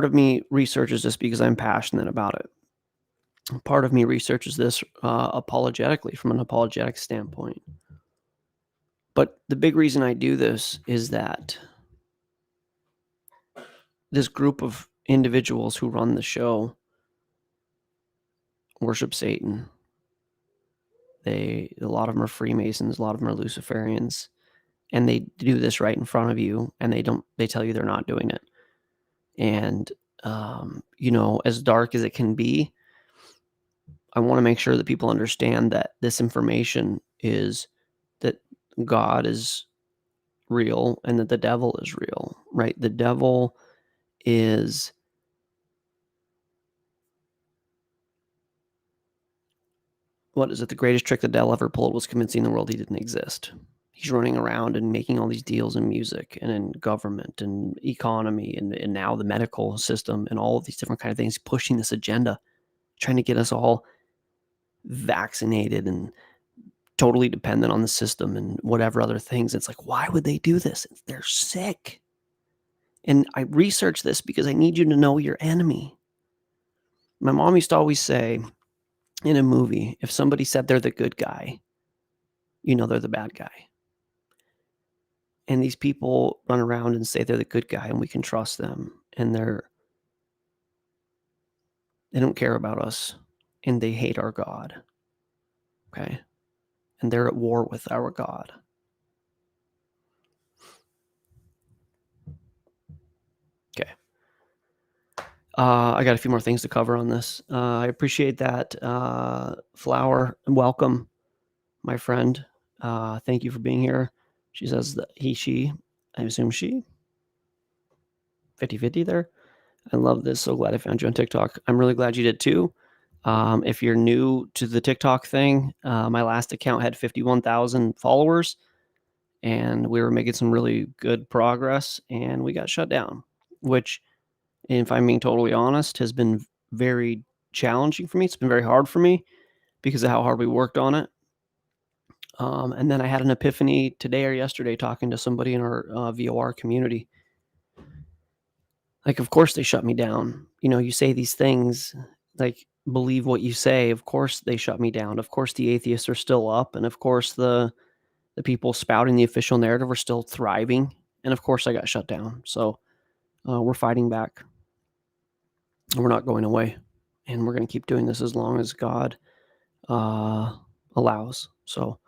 of me researches this because I'm passionate about it. Part of me researches this apologetically, from an apologetic standpoint. But the big reason I do this is that this group of individuals who run the show worship Satan. A lot of them are Freemasons, a lot of them are Luciferians, and they do this right in front of you, and they tell you they're not doing it. And as dark as it can be, I want to make sure that people understand that this information is that God is real and that the devil is real, right? The devil is the greatest trick the devil ever pulled was convincing the world he didn't exist. He's running around and making all these deals in music and in government and economy and now the medical system and all of these different kind of things, pushing this agenda, trying to get us all vaccinated and totally dependent on the system and whatever other things. It's like, why would they do this? They're sick. And I research this because I need you to know your enemy. My mom used to always say in a movie, if somebody said they're the good guy, they're the bad guy. And these people run around and say they're the good guy and we can trust them. And they don't care about us and they hate our God. Okay. And they're at war with our God. Okay. I got a few more things to cover on this. I appreciate that. Flower, welcome, my friend. Thank you for being here. She says that she, I assume she, 50-50 there. I love this. So glad I found you on TikTok. I'm really glad you did too. If you're new to the TikTok thing, my last account had 51,000 followers and we were making some really good progress, and we got shut down, which, if I'm being totally honest, has been very challenging for me. It's been very hard for me because of how hard we worked on it. And then I had an epiphany today or yesterday talking to somebody in our VOR community. Like, of course they shut me down. You say these things, like, believe what you say. Of course they shut me down. Of course the atheists are still up. And of course the people spouting the official narrative are still thriving. And of course I got shut down. So we're fighting back. We're not going away. And we're going to keep doing this as long as God allows. So,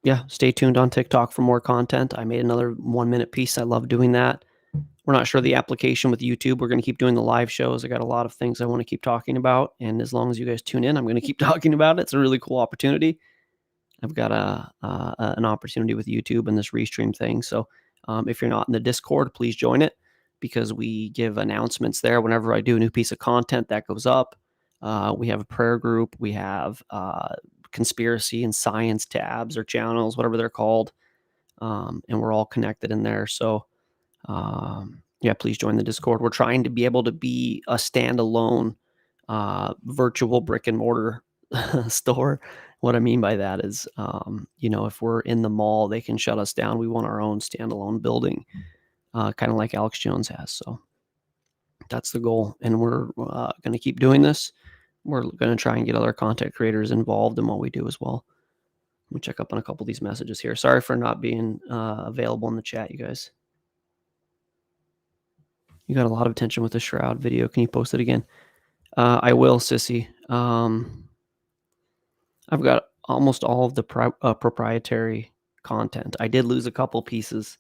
yeah, stay tuned on TikTok for more content. I made another 1-minute piece. I love doing that. We're not sure the application with YouTube. We're going to keep doing the live shows. I got a lot of things I want to keep talking about. And as long as you guys tune in, I'm going to keep talking about it. It's a really cool opportunity. I've got an opportunity with YouTube and this restream thing. So if you're not in the Discord, please join it, because we give announcements there whenever I do a new piece of content that goes up. We have a prayer group. We have conspiracy and science tabs or channels, whatever they're called. And we're all connected in there. So yeah, please join the Discord. We're trying to be able to be a standalone virtual brick and mortar store. What I mean by that is, if we're in the mall, they can shut us down. We want our own standalone building, kind of like Alex Jones has. So that's the goal. And we're going to keep doing this. We're going to try and get other content creators involved in what we do as well. Let me check up on a couple of these messages here. Sorry for not being available in the chat, you guys. You got a lot of attention with the Shroud video. Can you post it again? I will, Sissy. I've got almost all of the proprietary content. I did lose a couple pieces,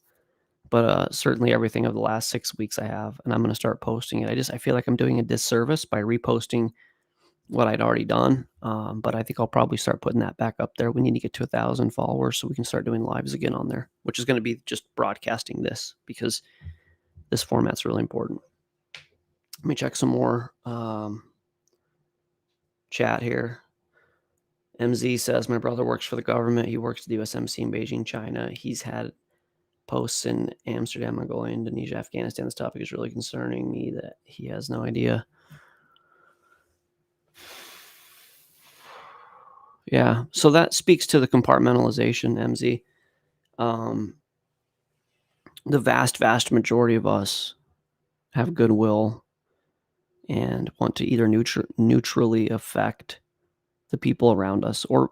but certainly everything of the last 6 weeks I have, and I'm going to start posting it. I feel like I'm doing a disservice by reposting what I'd already done, but I think I'll probably start putting that back up there. We need to get to 1,000 followers so we can start doing lives again on there, which is going to be just broadcasting this, because this format's really important. Let me check some more chat here. MZ says, my brother works for the government. He works at the USMC in Beijing, China. He's had posts in Amsterdam, Mongolia, Indonesia, Afghanistan. This topic is really concerning me that he has no idea. Yeah, so that speaks to the compartmentalization, MZ. The vast majority of us have goodwill and want to either neutrally affect the people around us, or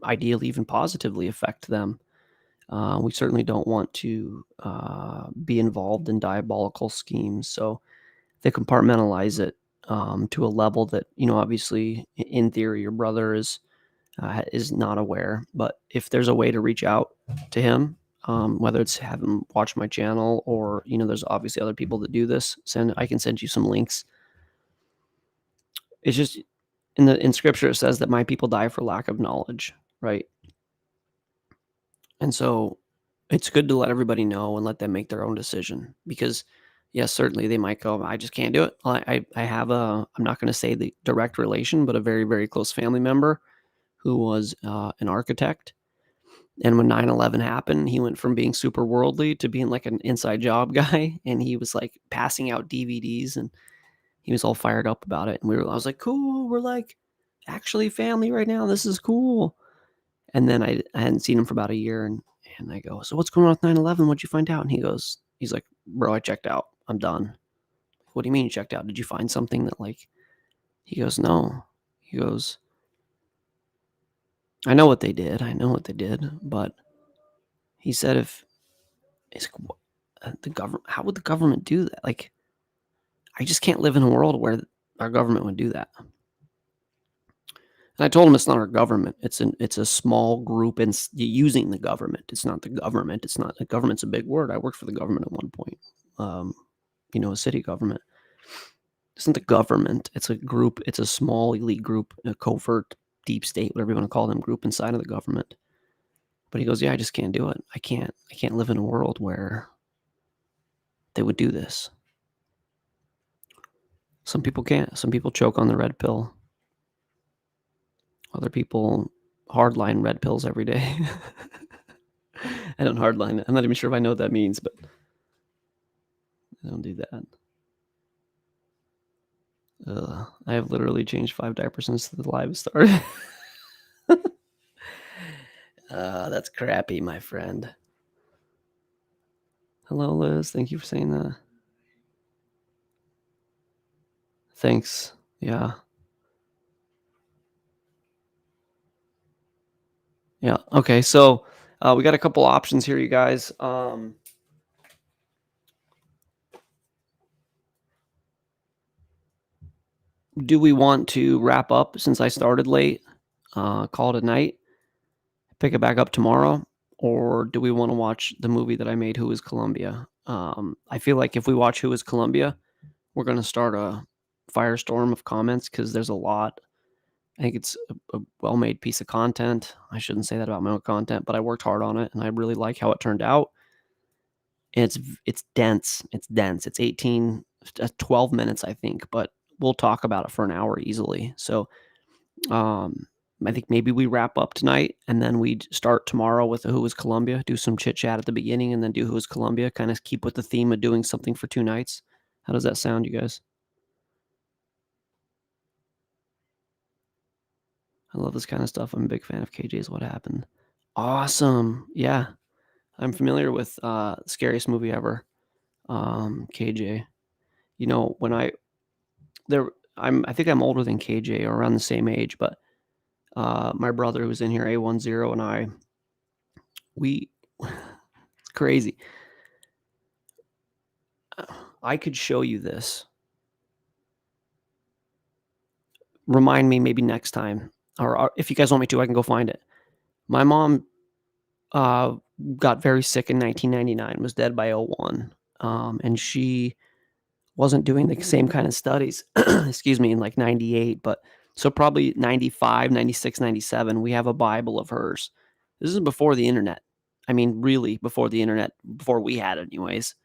ideally even positively affect them. We certainly don't want to be involved in diabolical schemes. So they compartmentalize it to a level that, obviously, in theory, your brother is not aware. But if there's a way to reach out to him, whether it's have him watch my channel, or, there's obviously other people that do this, I can send you some links. It's just, in scripture, it says that my people die for lack of knowledge, right? And so it's good to let everybody know and let them make their own decision, because yes, certainly they might go, I just can't do it. I have I'm not going to say the direct relation, but a very, very close family member who was an architect. And when 9/11 happened, he went from being super worldly to being like an inside job guy. And he was like passing out DVDs, and he was all fired up about it. And I was like, cool, we're like actually family right now. This is cool. And then I hadn't seen him for about a year, and I go, so what's going on with 9/11? What'd you find out? And he's like, bro, I checked out. I'm done. What do you mean you checked out? Did you find something that, like, he goes, no. He goes, I know what they did. But he said, the government, how would the government do that? Like, I just can't live in a world where our government would do that. And I told him it's not our government. It's a small group and using the government. It's not the government. It's not, the government's a big word. I worked for the government at one point. A city government. It's not the government. It's a group. It's a small elite group, a covert, deep state, whatever you want to call them, group inside of the government. But he goes, yeah, I just can't do it. I can't live in a world where they would do this. Some people can't. Some people choke on the red pill. Other people hardline red pills every day. I don't hardline it. I'm not even sure if I know what that means, but I don't do that. I have literally changed 5 diapers since the live started. That's crappy, my friend. Hello, Liz. Thank you for saying that. Thanks. Yeah. Yeah. Okay. So we got a couple options here, you guys. Do we want to wrap up since I started late? Call it a night, pick it back up tomorrow, or do we want to watch the movie that I made, Who is Columbia? I feel like if we watch Who is Columbia, we're going to start a firestorm of comments because there's a lot. I think it's a well-made piece of content. I shouldn't say that about my own content, but I worked hard on it, and I really like how it turned out. It's dense. It's dense. It's 12 minutes, I think, but we'll talk about it for an hour easily. So I think maybe we wrap up tonight and then we start tomorrow with Who is Columbia, do some chit chat at the beginning and then do Who is Columbia, kind of keep with the theme of doing something for 2 nights. How does that sound, you guys? I love this kind of stuff. I'm a big fan of KJ's What Happened. Awesome. Yeah. I'm familiar with Scariest Movie Ever. KJ. You know, when I think I'm older than KJ or around the same age, but my brother who's in here, A10, and I, it's crazy. I could show you this. Remind me maybe next time, or if you guys want me to, I can go find it. My mom got very sick in 1999, was dead by 01, and she wasn't doing the same kind of studies, excuse me, in like 98, but so probably 95, 96, 97, we have a Bible of hers. This is before the internet. I mean, really before the internet, before we had it anyways.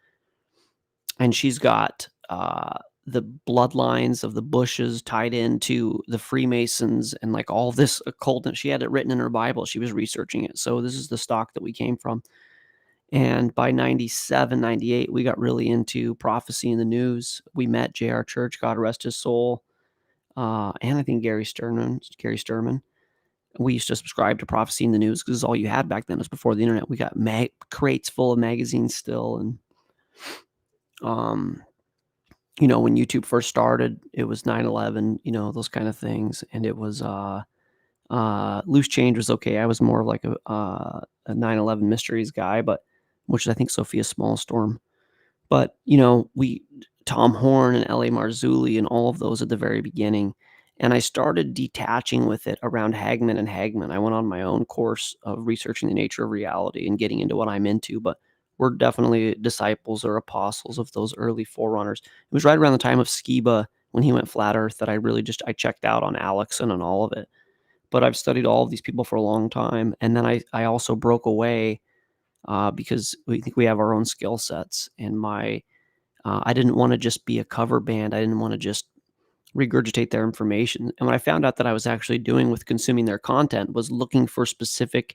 And she's got the bloodlines of the Bushes tied into the Freemasons and like all this occult. And she had it written in her Bible. She was researching it. So this is the stock that we came from. And by 97, 98, we got really into prophecy in the news. We met J.R. Church, God rest his soul, and I think Gary Sturman. We used to subscribe to prophecy in the news because all you had back then was before the internet. We got crates full of magazines still. And you know, when YouTube first started, it was 9/11, you know, those kind of things. And it was Loose Change was okay. I was more of like a 9/11 mysteries guy, but which I think Sophia Smallstorm. But you know, Tom Horn and L.A. Marzulli and all of those at the very beginning. And I started detaching with it around Hagman and Hagman. I went on my own course of researching the nature of reality and getting into what I'm into, but we're definitely disciples or apostles of those early forerunners. It was right around the time of Skiba when he went flat earth that I checked out on Alex and on all of it. But I've studied all of these people for a long time. And then I also broke away because we think we have our own skill sets. And I didn't want to just be a cover band. I didn't want to just regurgitate their information. And what I found out that I was actually doing with consuming their content was looking for specific,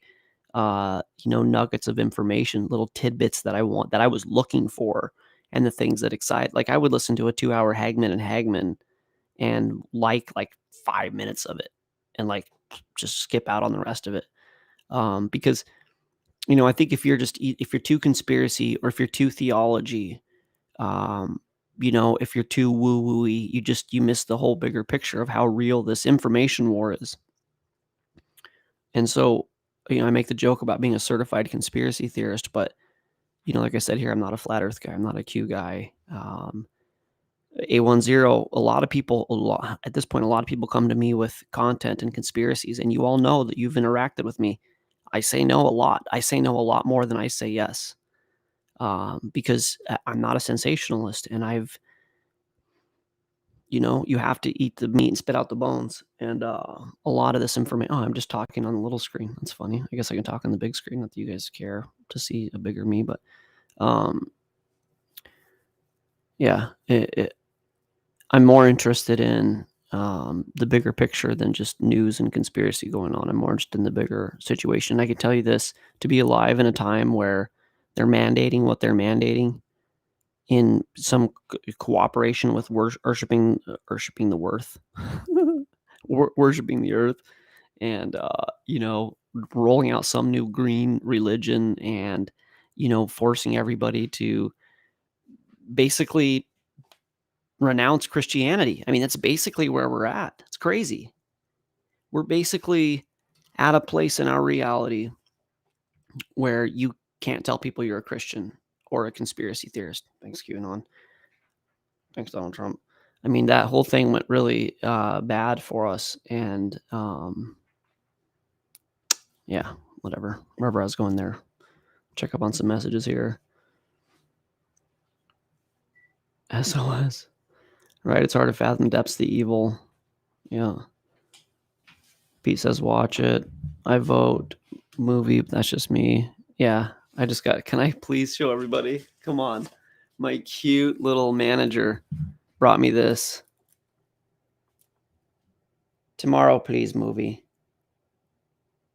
nuggets of information, little tidbits that I was looking for, and the things that excite. Like I would listen to a 2-hour Hagman and Hagman and like 5 minutes of it and like just skip out on the rest of it. Because, you know, I think if you're too conspiracy or if you're too theology, if you're too woo-woo-y, you miss the whole bigger picture of how real this information war is. And so, I make the joke about being a certified conspiracy theorist, but, like I said here, I'm not a flat earth guy. I'm not a Q guy. A10, at this point, a lot of people come to me with content and conspiracies, and you all know that you've interacted with me. I say no a lot. I say no a lot more than I say yes. Because I'm not a sensationalist, and you have to eat the meat and spit out the bones. And a lot of this information, I'm just talking on the little screen. That's funny. I guess I can talk on the big screen. Not that you guys care to see a bigger me, but yeah, I'm more interested in the bigger picture than just news and conspiracy going on. I'm more interested in the bigger situation. I can tell you this, to be alive in a time where they're mandating what they're mandating in some cooperation with worshiping the worth, worshiping the earth, and, rolling out some new green religion and, forcing everybody to basically renounce Christianity. I mean, that's basically where we're at. It's crazy. We're basically at a place in our reality where you can't tell people you're a Christian or a conspiracy theorist. Thanks, QAnon. Thanks, Donald Trump. I mean, that whole thing went really bad for us. And yeah, whatever. Wherever I was going there. Check up on some messages here. SOS. Right, it's hard to fathom the depths of the evil. Yeah. Pete says watch it. I vote movie. That's just me. Yeah, I just got. Can I please show everybody? Come on. My cute little manager brought me this. Tomorrow, please, movie.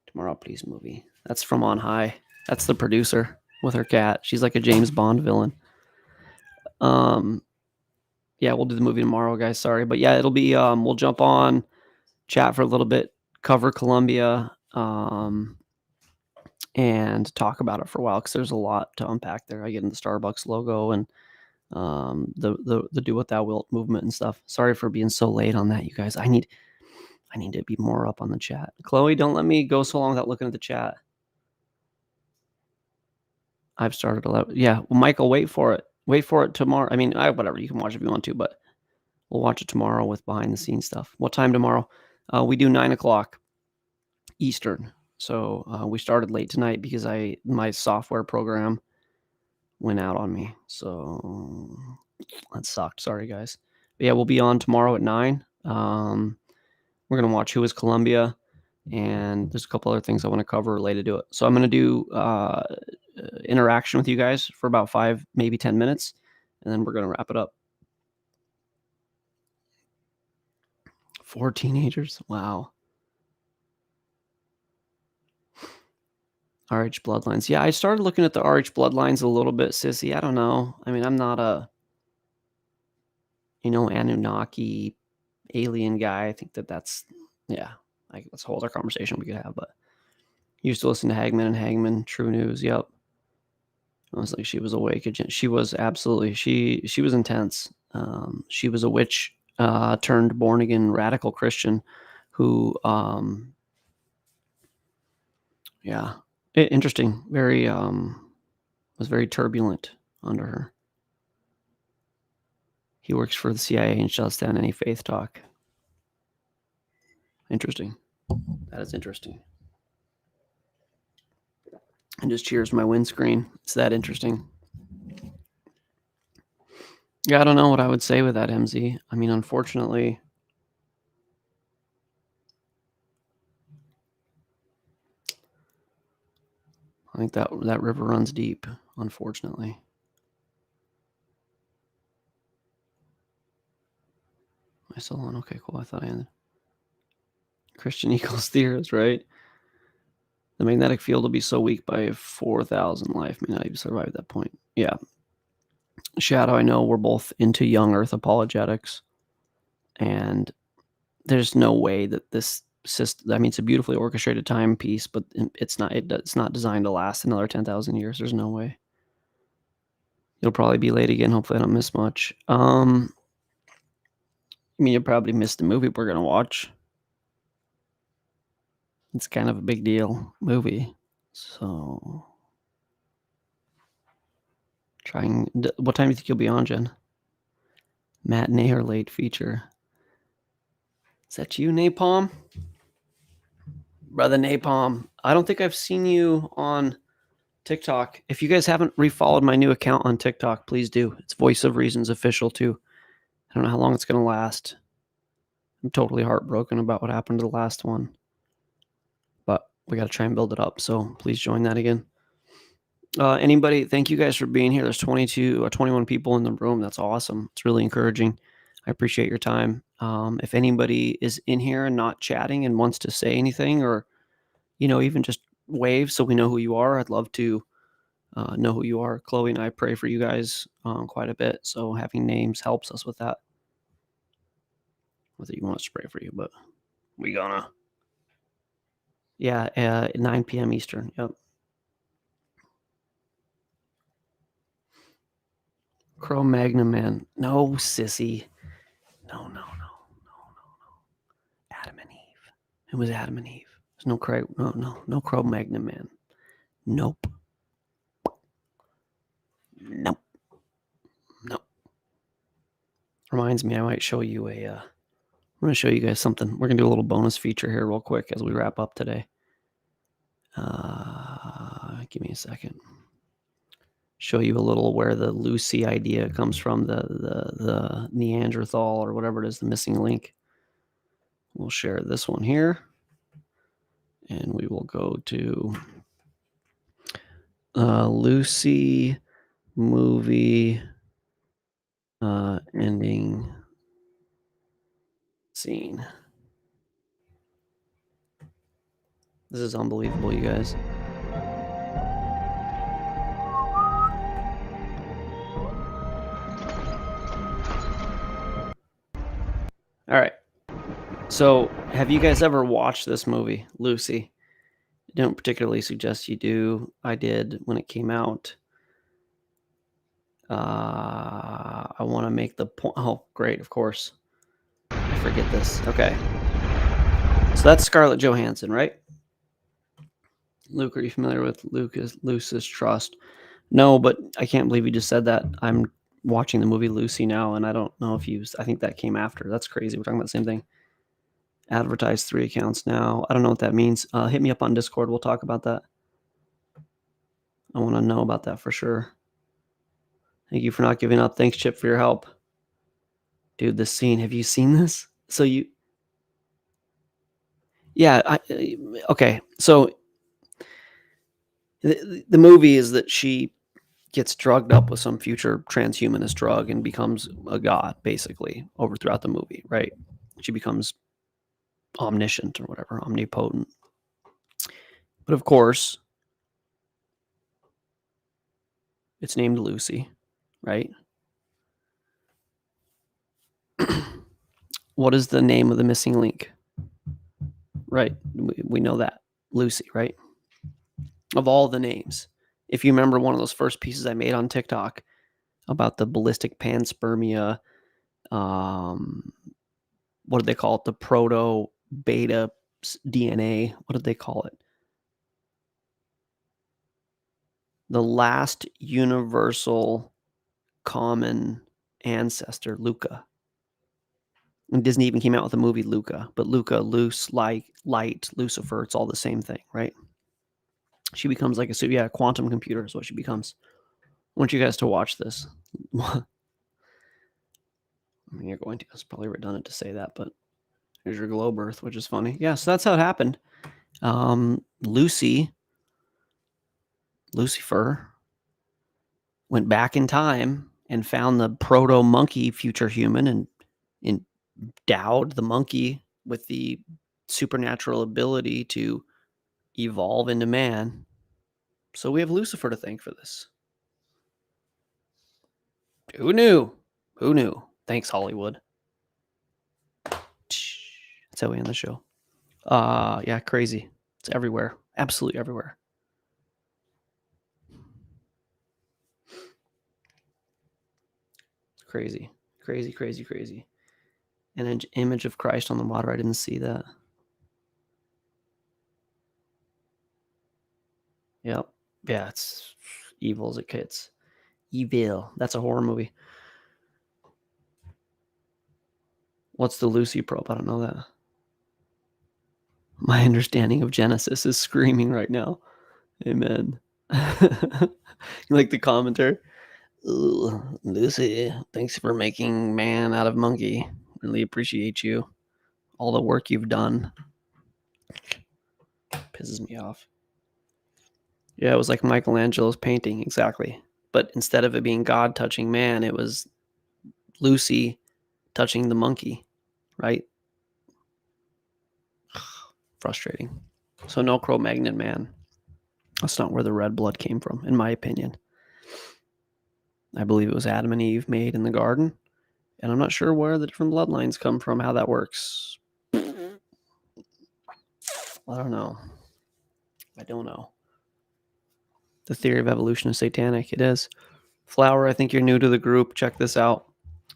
Tomorrow, please, movie. That's from On High. That's the producer with her cat. She's like a James Bond villain. Yeah, we'll do the movie tomorrow, guys. Sorry, but yeah, it'll be. We'll jump on, chat for a little bit, cover Columbia, and talk about it for a while because there's a lot to unpack there. I get in the Starbucks logo and the Do What Thou Wilt movement and stuff. Sorry for being so late on that, you guys. I need to be more up on the chat. Chloe, don't let me go so long without looking at the chat. I've started a lot. Yeah, well, Michael, wait for it. Wait for it tomorrow. I mean, whatever. You can watch it if you want to, but we'll watch it tomorrow with behind the scenes stuff. What time tomorrow? We do 9:00 Eastern. So we started late tonight because my software program went out on me. So that sucked. Sorry, guys. But yeah, we'll be on tomorrow at 9. We're going to watch Who is Columbia, and there's a couple other things I want to cover related to it. So I'm going to do interaction with you guys for about 5, maybe 10 minutes, and then we're going to wrap it up. 4 teenagers? Wow. RH Bloodlines. Yeah, I started looking at the RH Bloodlines a little bit, sissy. I don't know. I mean, I'm not a, Anunnaki alien guy. I think that's, yeah, that's a whole other conversation we could have. But used to listen to Hagman and Hagman, True News. Yep. I was like, she was awake. She was absolutely, she was intense. She was a witch turned born again radical Christian who, yeah. Interesting. Very was very turbulent under her. He works for the CIA and shuts down any faith talk. Interesting. That is interesting. And just cheers my windscreen. It's that interesting. Yeah, I don't know what I would say with that, MZ. I mean, unfortunately, I think that river runs deep, unfortunately. Am I still on? Okay, cool. I thought I ended. Christian equals theorist, right? The magnetic field will be so weak by 4,000 life may not even survive that point. Yeah. Shadow, I know we're both into young Earth apologetics, and there's no way that this system, I mean, it's a beautifully orchestrated timepiece, but it's not designed to last another 10,000 years. There's no way. You'll probably be late again. Hopefully I don't miss much. I mean, you'll probably miss the movie we're going to watch. It's kind of a big deal movie. So what time do you think you'll be on, Jen? Matinee or late feature? Is that you, Napalm? Brother Napalm. I don't think I've seen you on TikTok. If you guys haven't refollowed my new account on TikTok, please do. It's Voice of Reasons official too. I don't know how long it's going to last. I'm totally heartbroken about what happened to the last one. But we got to try and build it up. So please join that again. Anybody, thank you guys for being here. There's 21 people in the room. That's awesome. It's really encouraging. I appreciate your time. If anybody is in here and not chatting and wants to say anything, or even just wave so we know who you are, I'd love to know who you are. Chloe and I pray for you guys quite a bit, so having names helps us with that. Whether you want us to pray for you, but we gonna. Yeah, 9 p.m. Eastern. Yep. Cro-Magnon man. No, sissy. No. Adam and Eve. It was Adam and Eve. There's no Cro-Magnon man. Nope. Reminds me, I might show you I'm going to show you guys something. We're going to do a little bonus feature here real quick as we wrap up today. Give me a second. Show you a little where the Lucy idea comes from, the Neanderthal or whatever it is, the missing link. We'll share this one here. And we will go to Lucy movie ending scene. This is unbelievable, you guys. All right. So, have you guys ever watched this movie, Lucy? I don't particularly suggest you do. I did when it came out. I want to make the point. Oh, great, of course. I forget this. Okay. So that's Scarlett Johansson, right? Luke, are you familiar with Luce's Trust? No, but I can't believe you just said that. I'm watching the movie Lucy now, and I don't know if I think that came after. That's crazy. We're talking about the same thing. Advertise 3 accounts now. I don't know what that means. Hit me up on Discord. We'll talk about that. I want to know about that for sure. Thank you for not giving up. Thanks, Chip, for your help. Dude, this scene. Have you seen this? So yeah. Okay. So the movie is that she gets drugged up with some future transhumanist drug and becomes a god, basically, throughout the movie, right? She becomes omniscient or whatever, omnipotent. But of course, it's named Lucy, right? What is the name of the missing link? Right. We know that. Lucy, right? Of all the names. If you remember one of those first pieces I made on TikTok about the ballistic panspermia, what did they call it? The proto-beta DNA. What did they call it? The last universal common ancestor, Luca. And Disney even came out with the movie Luca. But Luca, loose, light, Lucifer, it's all the same thing, right? She becomes like a quantum computer is what she becomes. I want you guys to watch this. I mean, you're going to. It's probably redundant to say that, but here's your globe Earth, which is funny. Yeah, so that's how it happened. Lucifer went back in time and found the proto-monkey future human and endowed the monkey with the supernatural ability to evolve into man. So we have Lucifer to thank for this. Who knew? Who knew? Thanks, Hollywood. That's how we end the show. Yeah, crazy. It's everywhere. Absolutely everywhere. Crazy. Crazy, crazy, crazy. An image of Christ on the water. I didn't see that. Yep. Yeah, it's evil as it gets. Evil. That's a horror movie. What's the Lucy probe? I don't know that. My understanding of Genesis is screaming right now. Amen. You like the commentary? Ooh, Lucy, thanks for making man out of monkey. Really appreciate you. All the work you've done. Pisses me off. Yeah, it was like Michelangelo's painting, exactly. But instead of it being God touching man, it was Lucy touching the monkey, right? Frustrating. So no Cro-Magnon man. That's not where the red blood came from, in my opinion. I believe it was Adam and Eve made in the garden, and I'm not sure where the different bloodlines come from, how that works. I don't know. I don't know. The theory of evolution is satanic. It is. Flower, I think you're new to the group. Check this out.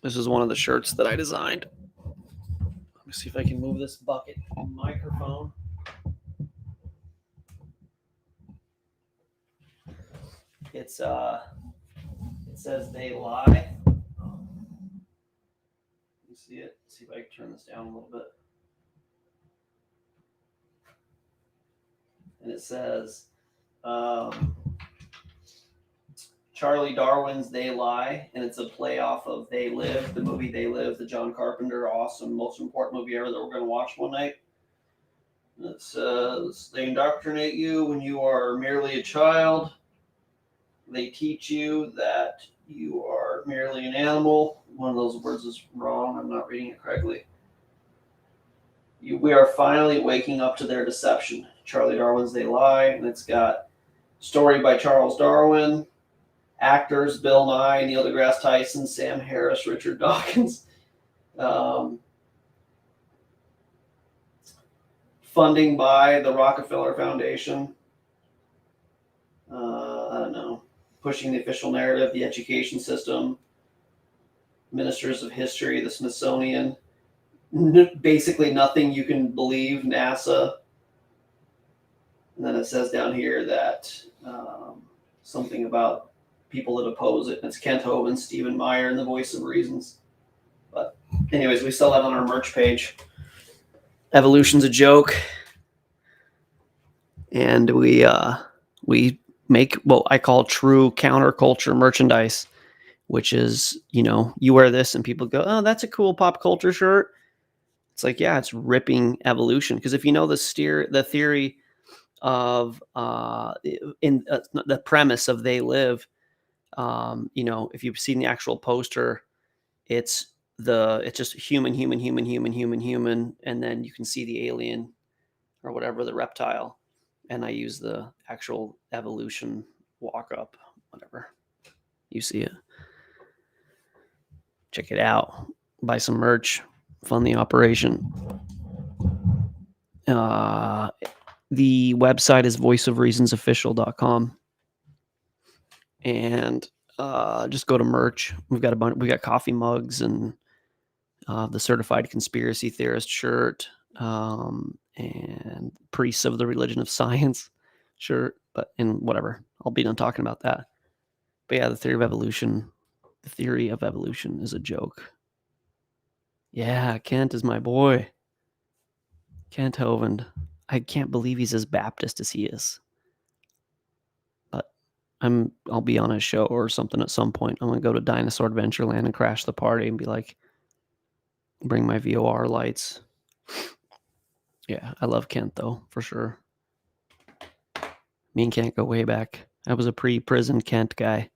This is one of the shirts that I designed. Let me see if I can move this bucket microphone. It says they lie. You see it? See if I can turn this down a little bit. And it says Charlie Darwin's They Lie, and it's a play off of They Live, the movie They Live, the John Carpenter, awesome, most important movie ever that we're going to watch one night. And it says, they indoctrinate you when you are merely a child. They teach you that you are merely an animal. One of those words is wrong. I'm not reading it correctly. We are finally waking up to their deception. Charlie Darwin's They Lie, and it's got story by Charles Darwin, actors Bill Nye, Neil deGrasse Tyson, Sam Harris, Richard Dawkins. Funding by the Rockefeller Foundation. I don't know. Pushing the official narrative, the education system, ministers of history, the Smithsonian. Basically nothing you can believe, NASA. And then it says down here that something about people that oppose it. And it's Kent Hovind, Stephen Meyer, and the Voice of Reasons. But anyways, we sell that on our merch page. Evolution's a joke. And we make what I call true counterculture merchandise, which is, you wear this and people go, oh, that's a cool pop culture shirt. It's like, yeah, it's ripping evolution. Because if you know the theory of the premise of They Live, if you've seen the actual poster, it's just human, and then you can see the alien or whatever, the reptile. And I use the actual evolution walk up, whatever. You see it. Check it out. Buy some merch. Fund the operation. The website is voiceofreasonsofficial.com. And just go to merch. We got coffee mugs and the certified conspiracy theorist shirt, and priests of the religion of science shirt, and whatever. I'll be done talking about that. But yeah, the theory of evolution is a joke. Yeah, Kent is my boy. Kent Hovind. I can't believe he's as Baptist as he is. But I'll be on a show or something at some point. I'm gonna go to Dinosaur Adventureland and crash the party and be like, bring my VOR lights. Yeah, I love Kent though, for sure. Me and Kent go way back. I was a pre-prison Kent guy.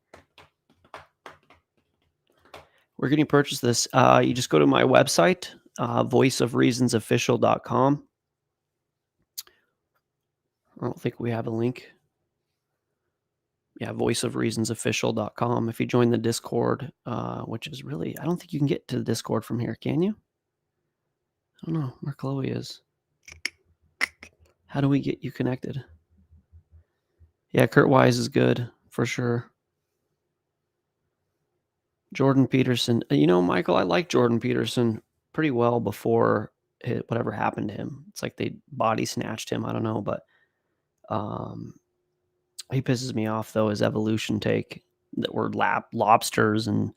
Where can you purchase this? You just go to my website, voiceofreasonsofficial.com. I don't think we have a link. Yeah, voiceofreasonsofficial.com. If you join the Discord, which is really, I don't think you can get to the Discord from here, can you? I don't know where Chloe is. How do we get you connected? Yeah, Kurt Wise is good, for sure. Jordan Peterson. Michael, I like Jordan Peterson pretty well before whatever happened to him. It's like they body snatched him. I don't know, but he pisses me off, though, his evolution take that were lobsters and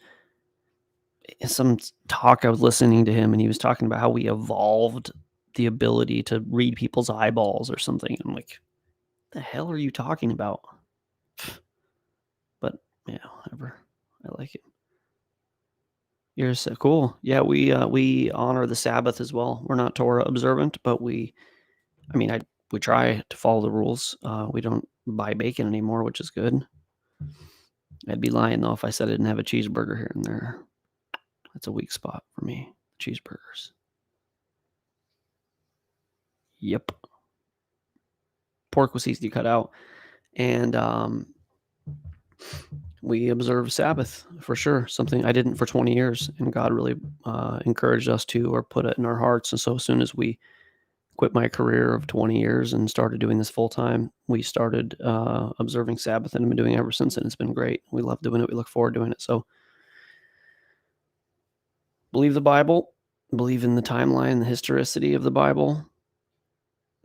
some talk I was listening to him, and he was talking about how we evolved the ability to read people's eyeballs or something. I'm like, what the hell are you talking about? But yeah, whatever. I like it. You're so cool. Yeah, we honor the Sabbath as well. We're not Torah observant, but we try to follow the rules. We don't buy bacon anymore, which is good. I'd be lying though if I said I didn't have a cheeseburger here and there. That's a weak spot for me. cheeseburgers. Yep. Pork was easy to cut out. And we observe Sabbath for sure. Something I didn't for 20 years. And God really encouraged us to, or put it in our hearts. And so as soon as we quit my career of 20 years and started doing this full time, we started observing Sabbath, and I've been doing it ever since. And it's been great. We love doing it. We look forward to doing it. So believe the Bible, believe in the timeline, the historicity of the Bible.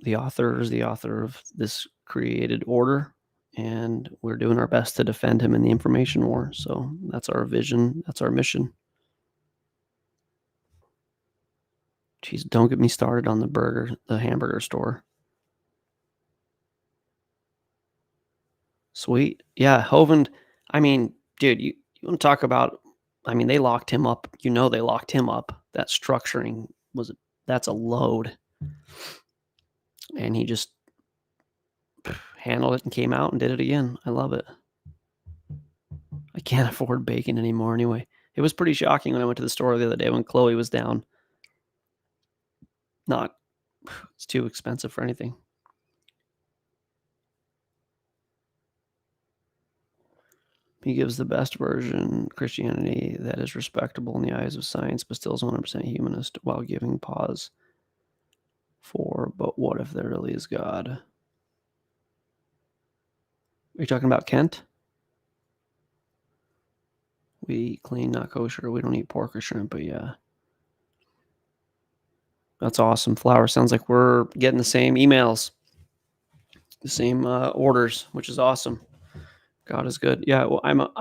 The author is the author of this created order, and we're doing our best to defend him in the information war. So that's our vision. That's our mission. Jeez, don't get me started on the hamburger store. Sweet. Yeah, Hovind. I mean, dude, you want to talk about, I mean, they locked him up. You know, they locked him up. That structuring that's a load. And he just handled it and came out and did it again. I love it. I can't afford bacon anymore anyway. It was pretty shocking when I went to the store the other day when Chloe was down. It's too expensive for anything. He gives the best version Christianity that is respectable in the eyes of science, but still is 100% humanist while giving pause for, but what if there really is God? Are you talking about Kent? We eat clean, not kosher. We don't eat pork or shrimp, but yeah. That's awesome. Flower, sounds like we're getting the same emails, the same orders, which is awesome. God is good. Yeah, well, I'm not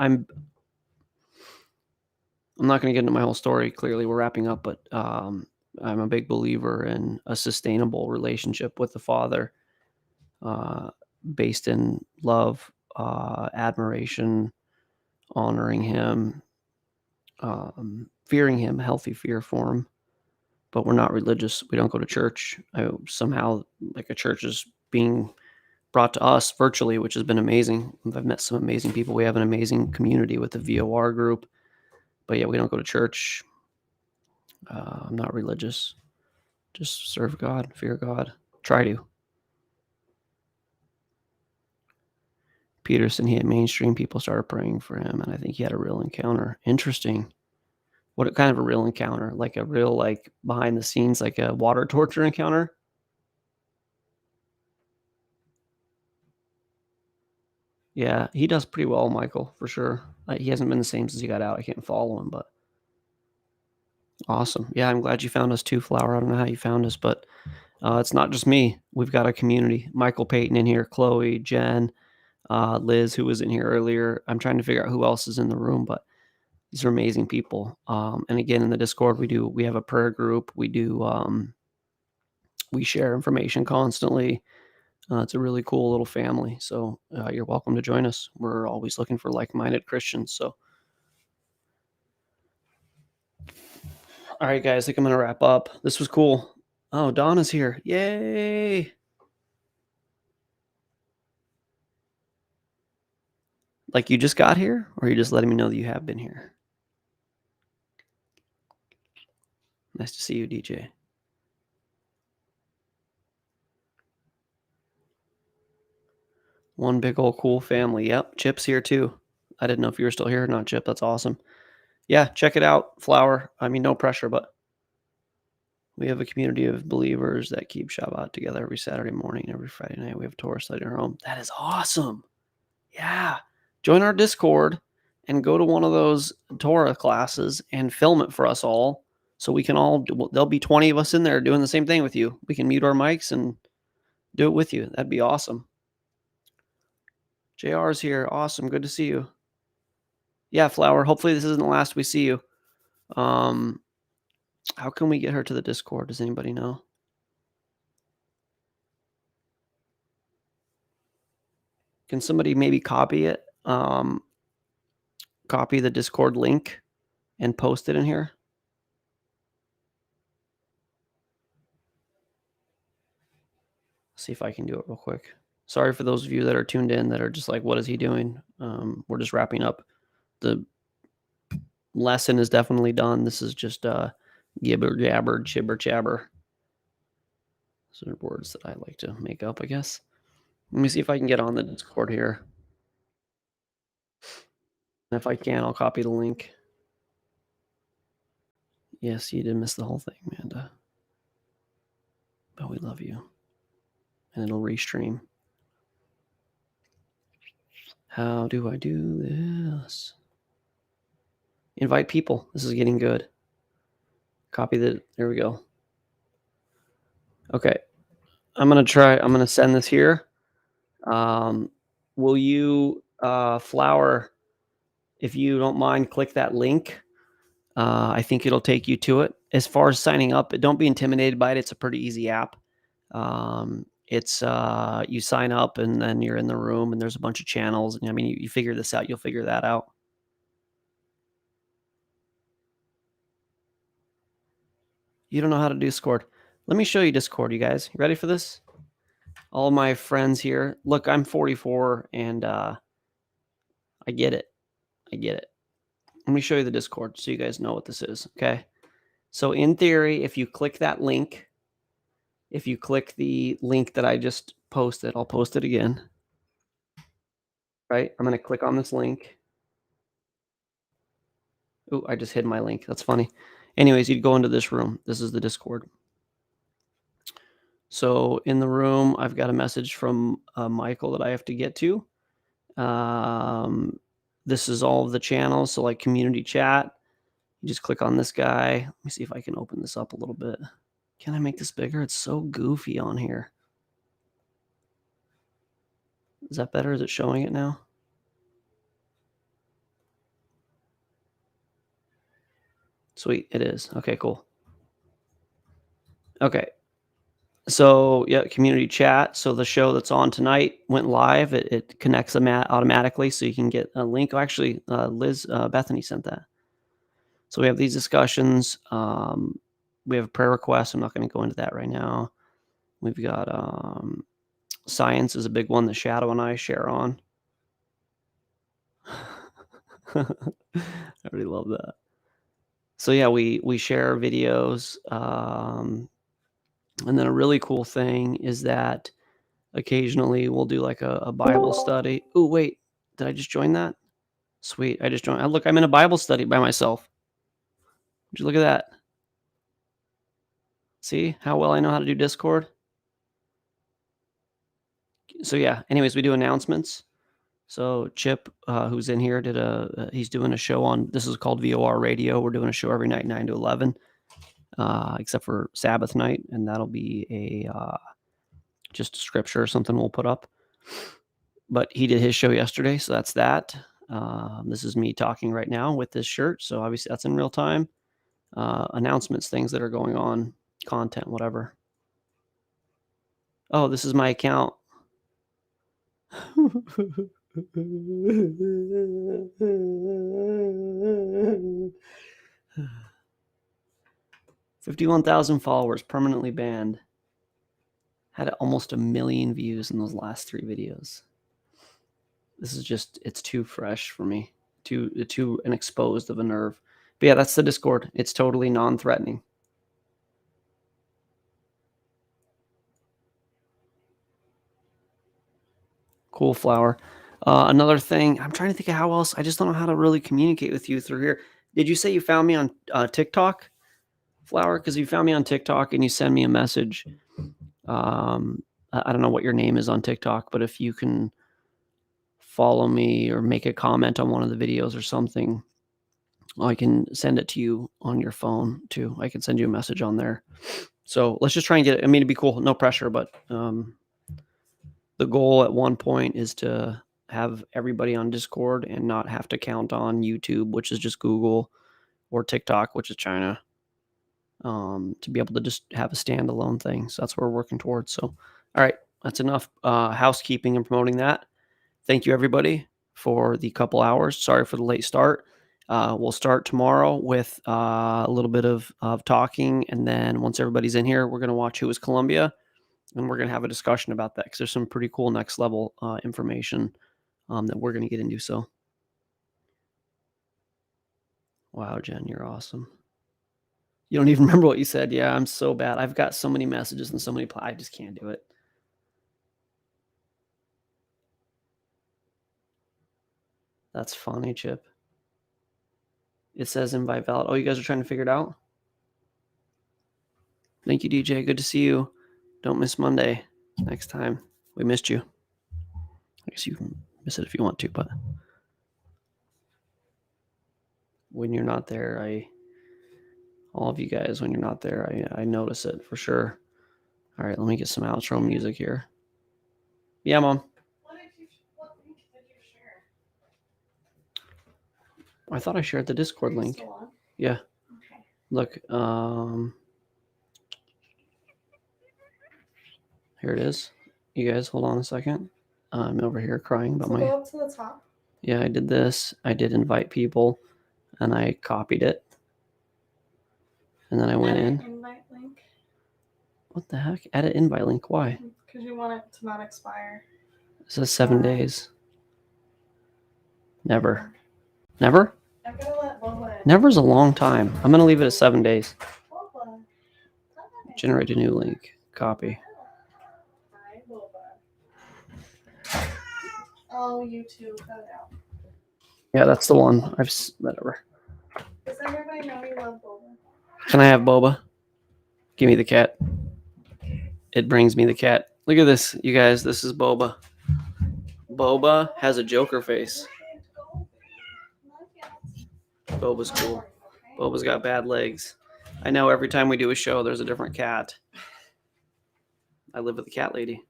going to get into my whole story. Clearly, we're wrapping up, but I'm a big believer in a sustainable relationship with the Father, based in love, admiration, honoring Him, fearing Him, healthy fear for Him. But we're not religious. We don't go to church. Somehow, like, a church is being brought to us virtually, which has been amazing. I've met some amazing people. We have an amazing community with the VOR group. But yeah, we don't go to church. I'm not religious. Just serve God, fear God. Try to. Peterson, he had mainstream people started praying for him, and I think he had a real encounter. Interesting. What kind of a real encounter? Like a real, like, behind the scenes, like a water torture encounter? Yeah, he does pretty well, Michael, for sure. He hasn't been the same since he got out. I can't follow him, but awesome. Yeah, I'm glad you found us too, Flower. I don't know how you found us, but it's not just me. We've got a community. Michael Payton in here, Chloe, Jen, Liz, who was in here earlier. I'm trying to figure out who else is in the room, but these are amazing people. And again, in the Discord, we have a prayer group. We share information constantly. It's a really cool little family. So you're welcome to join us. We're always looking for like-minded Christians. So, all right, guys, I think I'm going to wrap up. This was cool. Oh, Donna's here. Yay. Like, you just got here, or are you just letting me know that you have been here? Nice to see you, DJ. One big old cool family. Yep, Chip's here too. I didn't know if you were still here or not, Chip. That's awesome. Yeah, check it out, Flower. I mean, no pressure, but we have a community of believers that keep Shabbat together every Saturday morning, every Friday night. We have Torah study in our home. That is awesome. Yeah. Join our Discord and go to one of those Torah classes and film it for us all. So we can all, there'll be 20 of us in there doing the same thing with you. We can mute our mics and do it with you. That'd be awesome. JR's here. Awesome. Good to see you. Yeah, Flower. Hopefully this isn't the last we see you. How can we get her to the Discord? Does anybody know? Can somebody maybe copy it? Copy the Discord link and post it in here? See if I can do it real quick. Sorry for those of you that are tuned in that are just like, what is he doing? We're just wrapping up. The lesson is definitely done. This is just Gibber gabber, chibber chabber. Those are words that I like to make up, I guess. Let me see if I can get on the Discord here. And if I can, I'll copy the link. Yes, you did miss the whole thing, Amanda. But we love you. And it'll restream. How do I do this? Invite people. This is getting good. Copy the, there we go. Okay. I'm going to send this here. Will you, Flower, if you don't mind, click that link. I think it'll take you to it. As far as signing up, don't be intimidated by it. It's a pretty easy app. It's you sign up and then you're in the room and there's a bunch of channels. And I mean, you figure this out. You'll figure that out. You don't know how to do Discord. Let me show you Discord, you guys. You ready for this? All my friends here. Look, I'm 44 and I get it. I get it. Let me show you the Discord so you guys know what this is. Okay. So in theory, if you click that link, if you click the link that I just posted, I'll post it again. Right? I'm going to click on this link. Oh, I just hid my link. That's funny. Anyways, you'd go into this room. This is the Discord. So in the room, I've got a message from Michael that I have to get to. This is all of the channels. So like community chat, you just click on this guy. Let me see if I can open this up a little bit. Can I make this bigger? It's so goofy on here. Is that better? Is it showing it now? Sweet, it is. Okay, cool. Okay. So yeah, community chat. So the show that's on tonight went live. It connects them automatically, so you can get a link. Oh, actually, Liz Bethany sent that. So we have these discussions. We have a prayer request. I'm not going to go into that right now. We've got science is a big one that Shadow and I share on. I really love that. So yeah, we share videos. And then a really cool thing is that occasionally we'll do like a Bible study. Oh, wait, did I just join that? Sweet, I just joined. Look, I'm in a Bible study by myself. Would you look at that? See how well I know how to do Discord? So yeah, anyways, we do announcements. So Chip, who's in here, he's doing a show on, this is called VOR Radio. We're doing a show every night, 9 to 11, except for Sabbath night. And that'll be just a scripture or something we'll put up. But he did his show yesterday, so that's that. This is me talking right now with this shirt, so obviously that's in real time. Announcements, things that are going on, content, whatever. Oh, this is my account. 51,000 followers, permanently banned. Had almost 1 million views in those last 3 videos. This is just, it's too fresh for me, too exposed of a nerve. But yeah, that's the Discord. It's totally non-threatening. Cool, Flower. Another thing, I'm trying to think of how else. I just don't know how to really communicate with you through here. Did you say you found me on TikTok, Flower? Because you found me on TikTok and you send me a message. I don't know what your name is on TikTok, but if you can follow me or make a comment on one of the videos or something, I can send it to you on your phone too. I can send you a message on there. So let's just try and get it. I mean, it'd be cool. No pressure, but the goal at one point is to have everybody on Discord and not have to count on YouTube, which is just Google, or TikTok, which is China, to be able to just have a standalone thing. So that's what we're working towards. So, all right, that's enough housekeeping and promoting that. Thank you, everybody, for the couple hours. Sorry for the late start. We'll start tomorrow with a little bit of talking. And then once everybody's in here, we're going to watch Who is Columbia. And we're going to have a discussion about that because there's some pretty cool next level information that we're going to get into. So, wow, Jen, you're awesome. You don't even remember what you said. Yeah, I'm so bad. I've got so many messages and so many. I just can't do it. That's funny, Chip. It says invite valid. Oh, you guys are trying to figure it out? Thank you, DJ. Good to see you. Don't miss Monday next time. We missed you. I guess you can miss it if you want to, but when you're not there, all of you guys, when you're not there, I notice it for sure. All right, let me get some outro music here. Yeah, Mom. What link did you share? I thought I shared the Discord link. Still on? Yeah. Okay. Look, here it is. You guys, hold on a second. I'm over here crying about So my. go up to the top. Yeah, I did this. I did invite people, and I copied it, and then I went Edit in. invite link. What the heck? Edit invite link. Why? Because you want it to not expire. It says 7 days. Never. Never? I'm gonna let Lola in. Never's a long time. I'm gonna leave it at 7 days. Lola. Generate a new link. Copy. Hi, Lola. Oh, you too. Cut it out. Yeah, that's the one. Whatever. Does everybody know you love Lola? Can I have boba? Give me the cat. It brings me the cat. Look at this, you guys. This is Boba. Boba has a Joker face. Boba's cool. Boba's got bad legs. I know every time we do a show, there's a different cat. I live with the cat lady.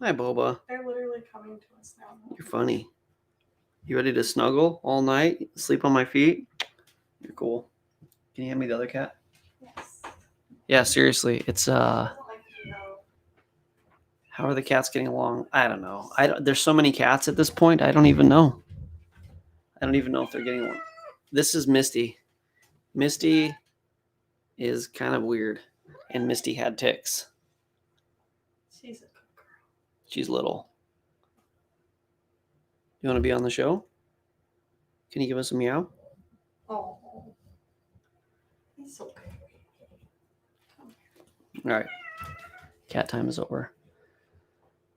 Hi, Boba. They're literally coming to us now. You're funny. You ready to snuggle all night? Sleep on my feet? You're cool. Can you hand me the other cat? Yes. Yeah, seriously. It's Doesn't like you know. how are the cats getting along? I don't know. There's so many cats at this point. I don't even know. I don't even know if they're getting along. This is Misty. Misty is kind of weird, and Misty had ticks. She's a good girl. She's little. You want to be on the show? Can you give us a meow? Oh. He's so good. All right. Cat time is over.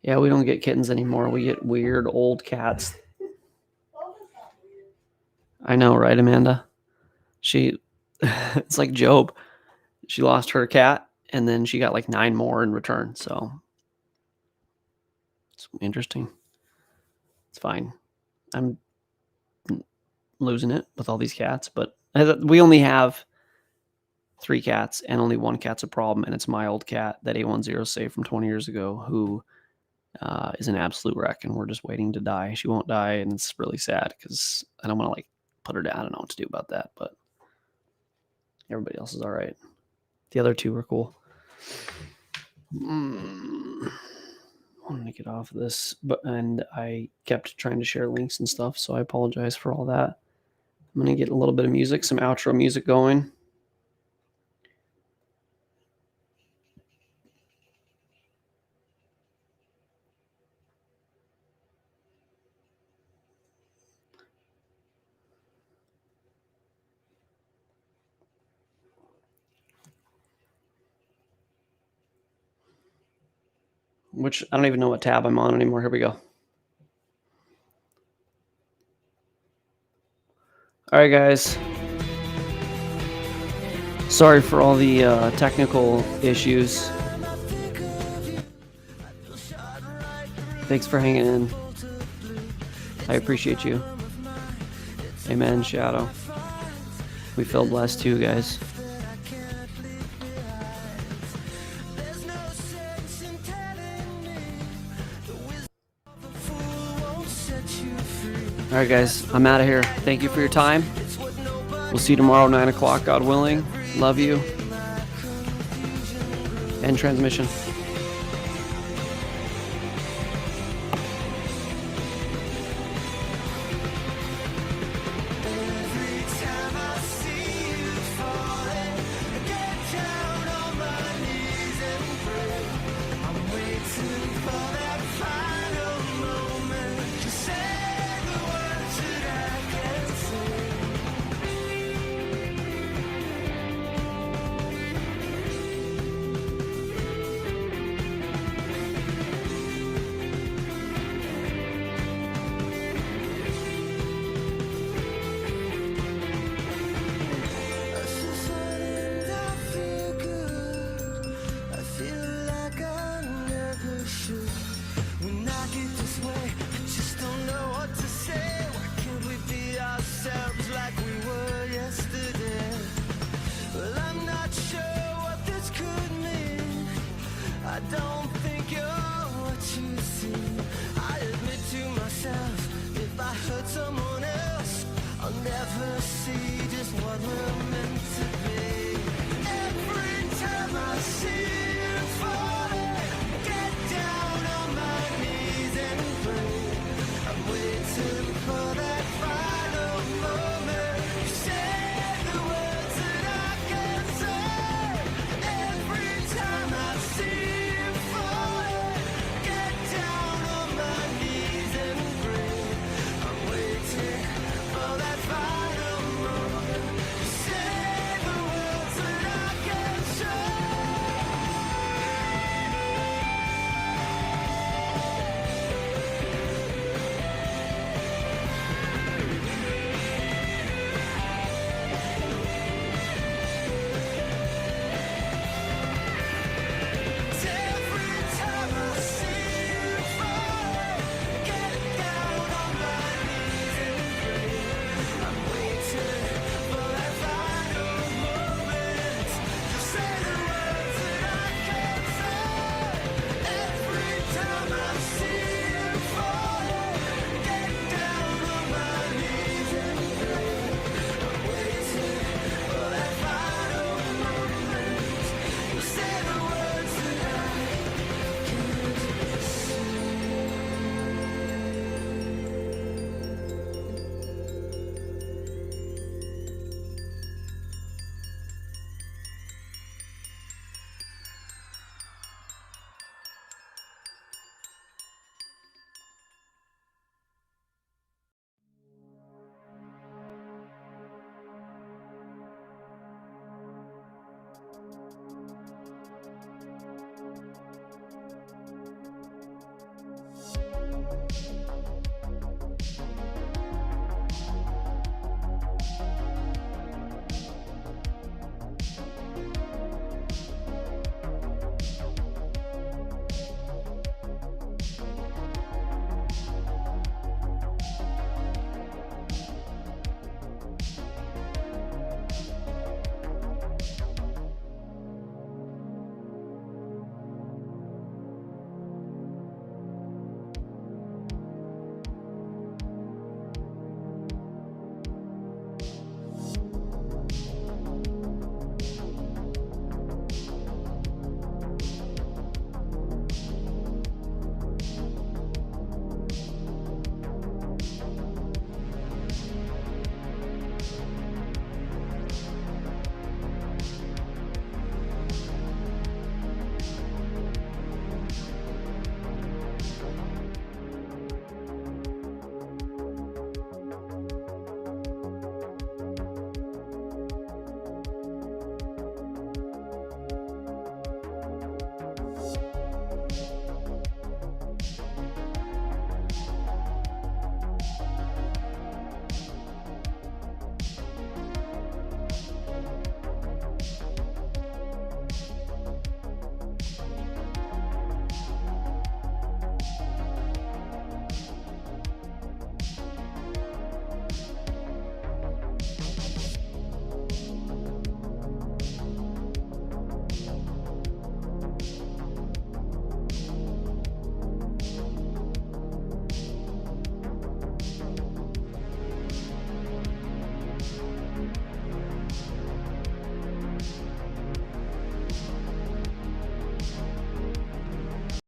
Yeah, we don't get kittens anymore. We get weird old cats. Lola's not weird. I know, right, Amanda? It's like Job. She lost her cat, and then she got like 9 more in return. So it's interesting. It's fine. I'm losing it with all these cats, but we only have 3 cats, and only 1 cat's a problem, and it's my old cat that A10 saved from 20 years ago, who is an absolute wreck, and we're just waiting to die. She won't die, and it's really sad because I don't want to like put her down. I don't know what to do about that, but everybody else is all right. The other 2 are cool. I wanted to get off of this, and I kept trying to share links and stuff, so I apologize for all that. I'm going to get a little bit of music, some outro music going. Which I don't even know what tab I'm on anymore. Here we go. All right, guys. Sorry for all the technical issues. Thanks for hanging in. I appreciate you. Amen, Shadow. We feel blessed too, guys. All right, guys, I'm out of here. Thank you for your time. We'll see you tomorrow, 9 o'clock, God willing. Love you. End transmission. never see just what we're meant to be. Every time I see you falling, get down on my knees and pray. I'm waiting for that